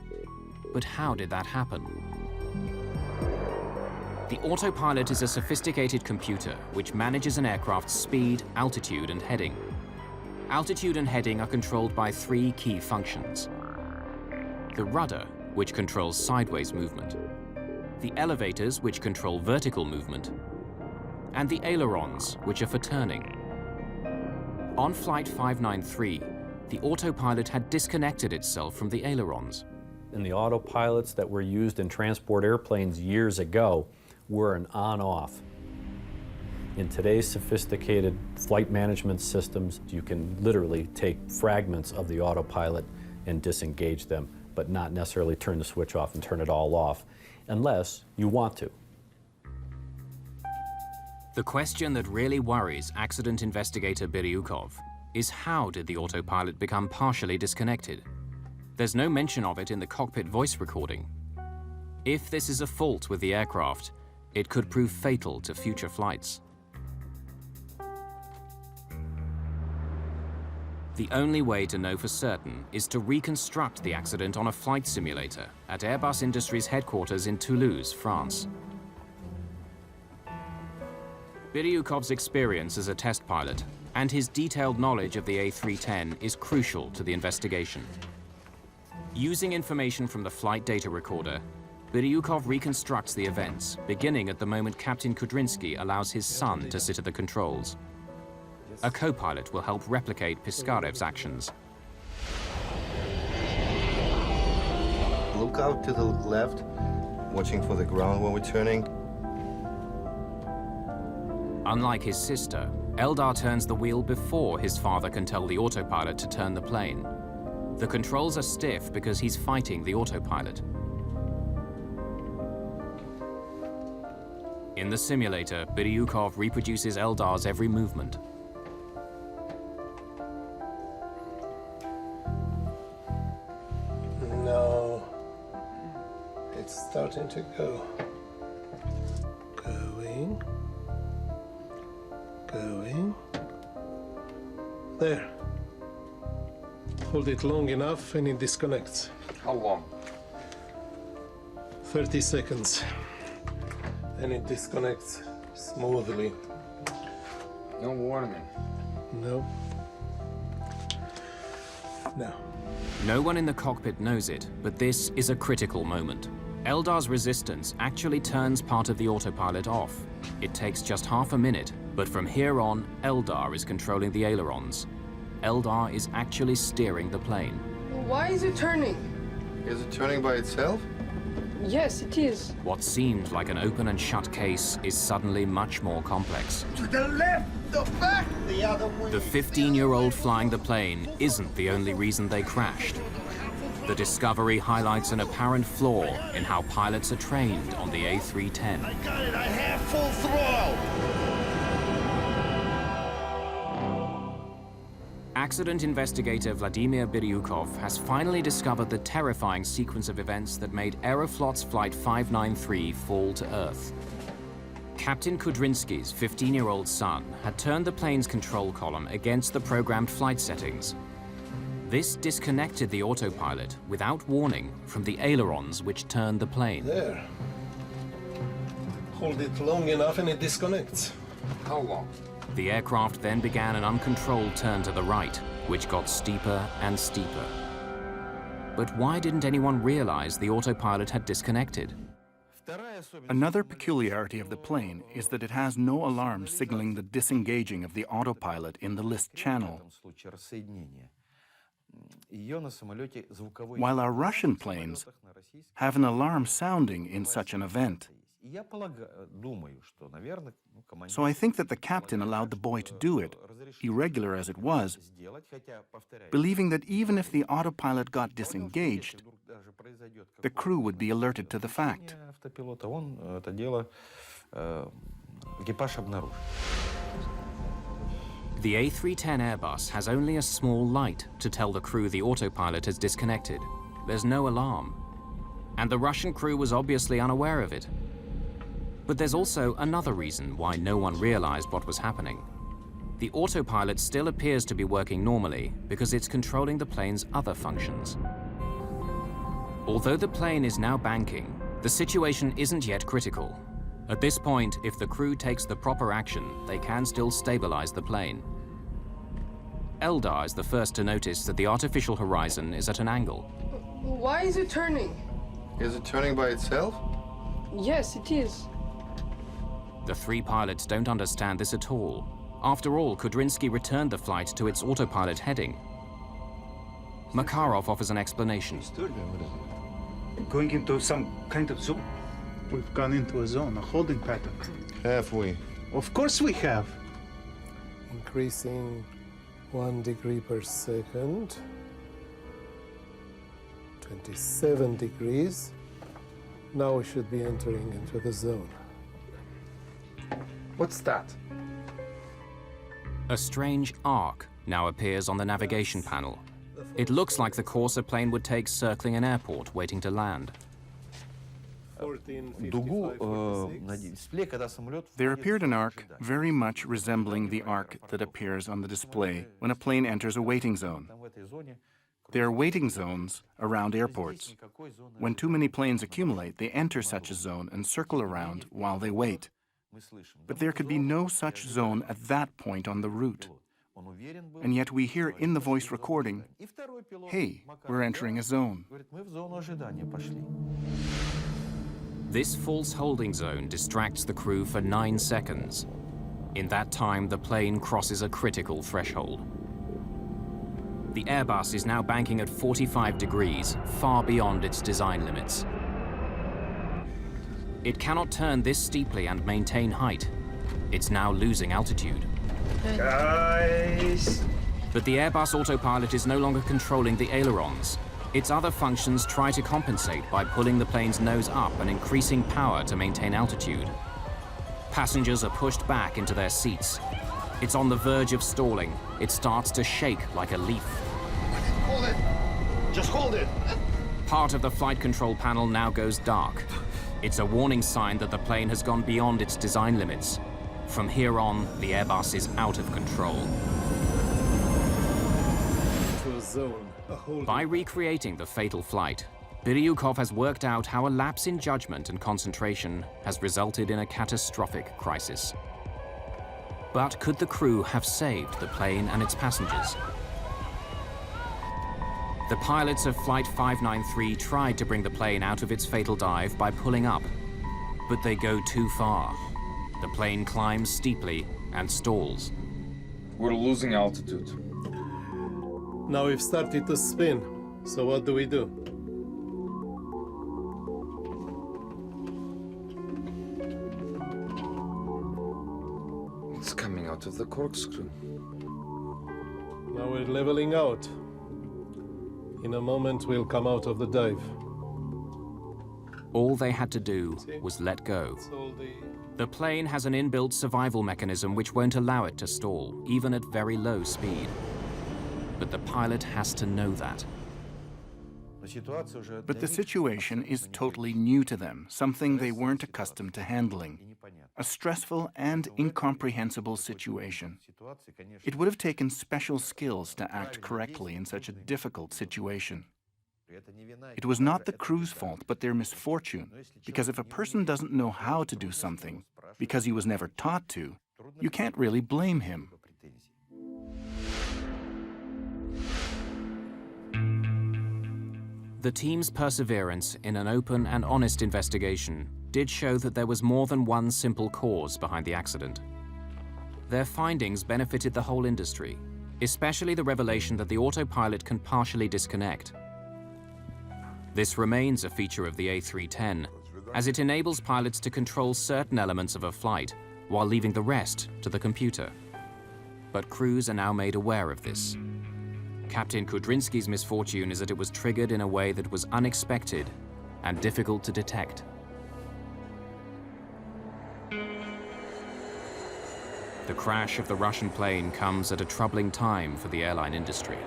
But how did that happen? The autopilot is a sophisticated computer which manages an aircraft's speed, altitude, and heading. Altitude and heading are controlled by 3 key functions. The rudder, which controls sideways movement. The elevators, which control vertical movement. And the ailerons, which are for turning. On Flight 593, the autopilot had disconnected itself from the ailerons. And the autopilots that were used in transport airplanes years ago were an on-off. In today's sophisticated flight management systems, you can literally take fragments of the autopilot and disengage them, but not necessarily turn the switch off and turn it all off, unless you want to. The question that really worries accident investigator Biryukov is how did the autopilot become partially disconnected? There's no mention of it in the cockpit voice recording. If this is a fault with the aircraft, it could prove fatal to future flights. The only way to know for certain is to reconstruct the accident on a flight simulator at Airbus Industries headquarters in Toulouse, France. Biryukov's experience as a test pilot and his detailed knowledge of the A310 is crucial to the investigation. Using information from the flight data recorder, Biryukov reconstructs the events, beginning at the moment Captain Kudrynsky allows his son to sit at the controls. A co-pilot will help replicate Piskarev's actions. Look out to the left, watching for the ground when we're turning. Unlike his sister, Eldar turns the wheel before his father can tell the autopilot to turn the plane. The controls are stiff because he's fighting the autopilot. In the simulator, Biryukov reproduces Eldar's every movement. No, it's starting to go. Going. Going. There. Hold it long enough and it disconnects. How long? 30 seconds. And it disconnects smoothly. No warning. No. No. No one in the cockpit knows it, but this is a critical moment. Eldar's resistance actually turns part of the autopilot off. It takes just half a minute, but from here on, Eldar is controlling the ailerons. Eldar is actually steering the plane. Why is it turning? Is it turning by itself? Yes, it is. What seemed like an open and shut case is suddenly much more complex. To the left, the back, the other way. The 15-year-old flying the plane isn't the only reason they crashed. The discovery highlights an apparent flaw in how pilots are trained on the A310. I got it, I have full throttle. Accident investigator Vladimir Biryukov has finally discovered the terrifying sequence of events that made Aeroflot's Flight 593 fall to Earth. Captain Kudrinsky's 15-year-old son had turned the plane's control column against the programmed flight settings. This disconnected the autopilot without warning from the ailerons which turned the plane. There. Hold it long enough and it disconnects. How long? The aircraft then began an uncontrolled turn to the right, which got steeper and steeper. But why didn't anyone realize the autopilot had disconnected? Another peculiarity of the plane is that it has no alarm signaling the disengaging of the autopilot in the list channel. While our Russian planes have an alarm sounding in such an event. So I think that the captain allowed the boy to do it, irregular as it was, believing that even if the autopilot got disengaged, the crew would be alerted to the fact. The A310 Airbus has only a small light to tell the crew the autopilot has disconnected. There's no alarm. And the Russian crew was obviously unaware of it. But there's also another reason why no one realized what was happening. The autopilot still appears to be working normally because it's controlling the plane's other functions. Although the plane is now banking, the situation isn't yet critical. At this point, if the crew takes the proper action, they can still stabilize the plane. Eldar is the first to notice that the artificial horizon is at an angle. Why is it turning? Is it turning by itself? Yes, it is. The three pilots don't understand this at all. After all, Kudrinsky returned the flight to its autopilot heading. Makarov offers an explanation. Going into some kind of zone? We've gone into a zone, a holding pattern. Have we? Of course we have. Increasing 1 degree per second. 27 degrees. Now we should be entering into the zone. What's that? A strange arc now appears on the navigation panel. It looks like the course a plane would take circling an airport waiting to land. There appeared an arc very much resembling the arc that appears on the display when a plane enters a waiting zone. There are waiting zones around airports. When too many planes accumulate, they enter such a zone and circle around while they wait. But there could be no such zone at that point on the route. And yet we hear in the voice recording, "Hey, we're entering a zone." This false holding zone distracts the crew for 9 seconds. In that time, the plane crosses a critical threshold. The Airbus is now banking at 45 degrees, far beyond its design limits. It cannot turn this steeply and maintain height. It's now losing altitude. Guys! But the Airbus autopilot is no longer controlling the ailerons. Its other functions try to compensate by pulling the plane's nose up and increasing power to maintain altitude. Passengers are pushed back into their seats. It's on the verge of stalling. It starts to shake like a leaf. Hold it! Just hold it! Part of the flight control panel now goes dark. It's a warning sign that the plane has gone beyond its design limits. From here on, the Airbus is out of control. By recreating the fatal flight, Biryukov has worked out how a lapse in judgment and concentration has resulted in a catastrophic crisis. But could the crew have saved the plane and its passengers? The pilots of Flight 593 tried to bring the plane out of its fatal dive by pulling up, but they go too far. The plane climbs steeply and stalls. We're losing altitude. Now we've started to spin, so what do we do? It's coming out of the corkscrew. Now we're leveling out. In a moment, we'll come out of the dive. All they had to do was let go. The plane has an inbuilt survival mechanism which won't allow it to stall, even at very low speed. But the pilot has to know that. But the situation is totally new to them, something they weren't accustomed to handling. A stressful and incomprehensible situation. It would have taken special skills to act correctly in such a difficult situation. It was not the crew's fault, but their misfortune, because if a person doesn't know how to do something, because he was never taught to, you can't really blame him. The team's perseverance in an open and honest investigation did show that there was more than one simple cause behind the accident. Their findings benefited the whole industry, especially the revelation that the autopilot can partially disconnect. This remains a feature of the A310, as it enables pilots to control certain elements of a flight while leaving the rest to the computer. But crews are now made aware of this. Captain Kudrinski's misfortune is that it was triggered in a way that was unexpected and difficult to detect. The crash of the Russian plane comes at a troubling time for the airline industry.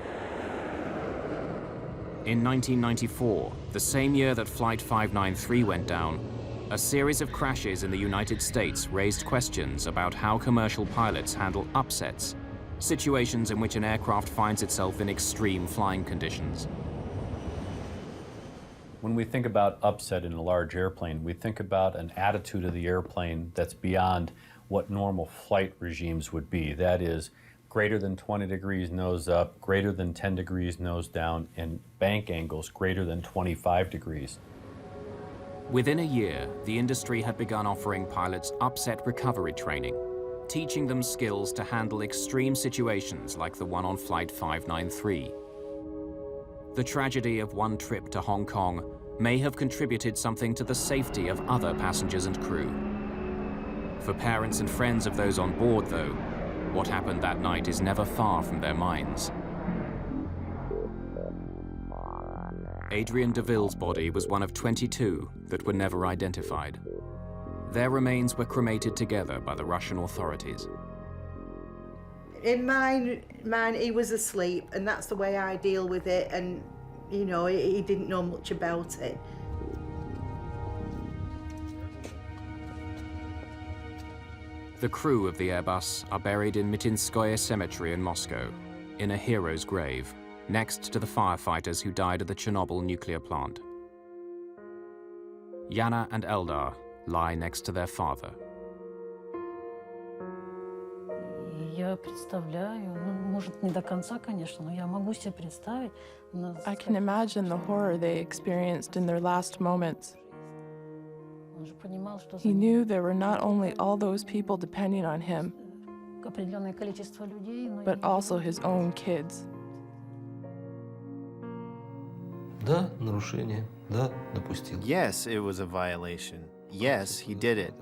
In 1994, the same year that Flight 593 went down, a series of crashes in the United States raised questions about how commercial pilots handle upsets, situations in which an aircraft finds itself in extreme flying conditions. When we think about upset in a large airplane, we think about an attitude of the airplane that's beyond what normal flight regimes would be. That is, greater than 20 degrees nose up, greater than 10 degrees nose down, and bank angles greater than 25 degrees. Within a year, the industry had begun offering pilots upset recovery training, teaching them skills to handle extreme situations like the one on Flight 593. The tragedy of one trip to Hong Kong may have contributed something to the safety of other passengers and crew. For parents and friends of those on board, though, what happened that night is never far from their minds. Adrian DeVille's body was one of 22 that were never identified. Their remains were cremated together by the Russian authorities. In mine, he was asleep, and that's the way I deal with it, and, you know, he didn't know much about it. The crew of the Airbus are buried in Mitinskoye Cemetery in Moscow, in a hero's grave, next to the firefighters who died at the Chernobyl nuclear plant. Yana and Eldar lie next to their father. I can imagine the horror they experienced in their last moments. He knew there were not only all those people depending on him, but also his own kids. Yes, it was a violation. Yes, he did it.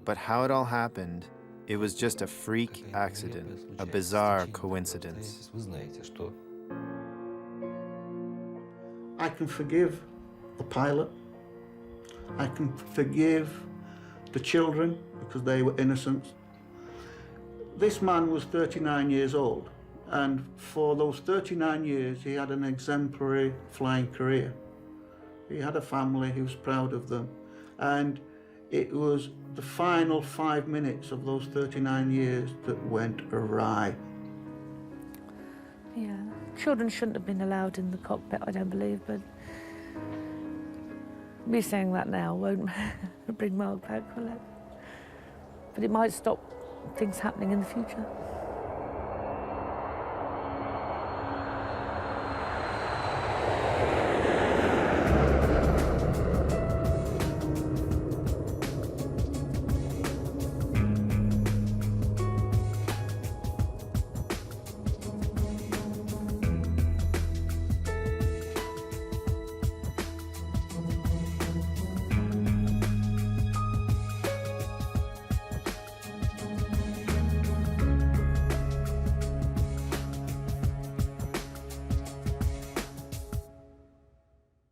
But how it all happened, it was just a freak accident, a bizarre coincidence. I can forgive the pilot. I can forgive the children because they were innocent. This man was 39 years old, and for those 39 years he had an exemplary flying career. He had a family, he was proud of them, and it was the final 5 minutes of those 39 years that went awry. Yeah, children shouldn't have been allowed in the cockpit, I don't believe, but me saying that now won't bring Mark back, will it? But it might stop things happening in the future.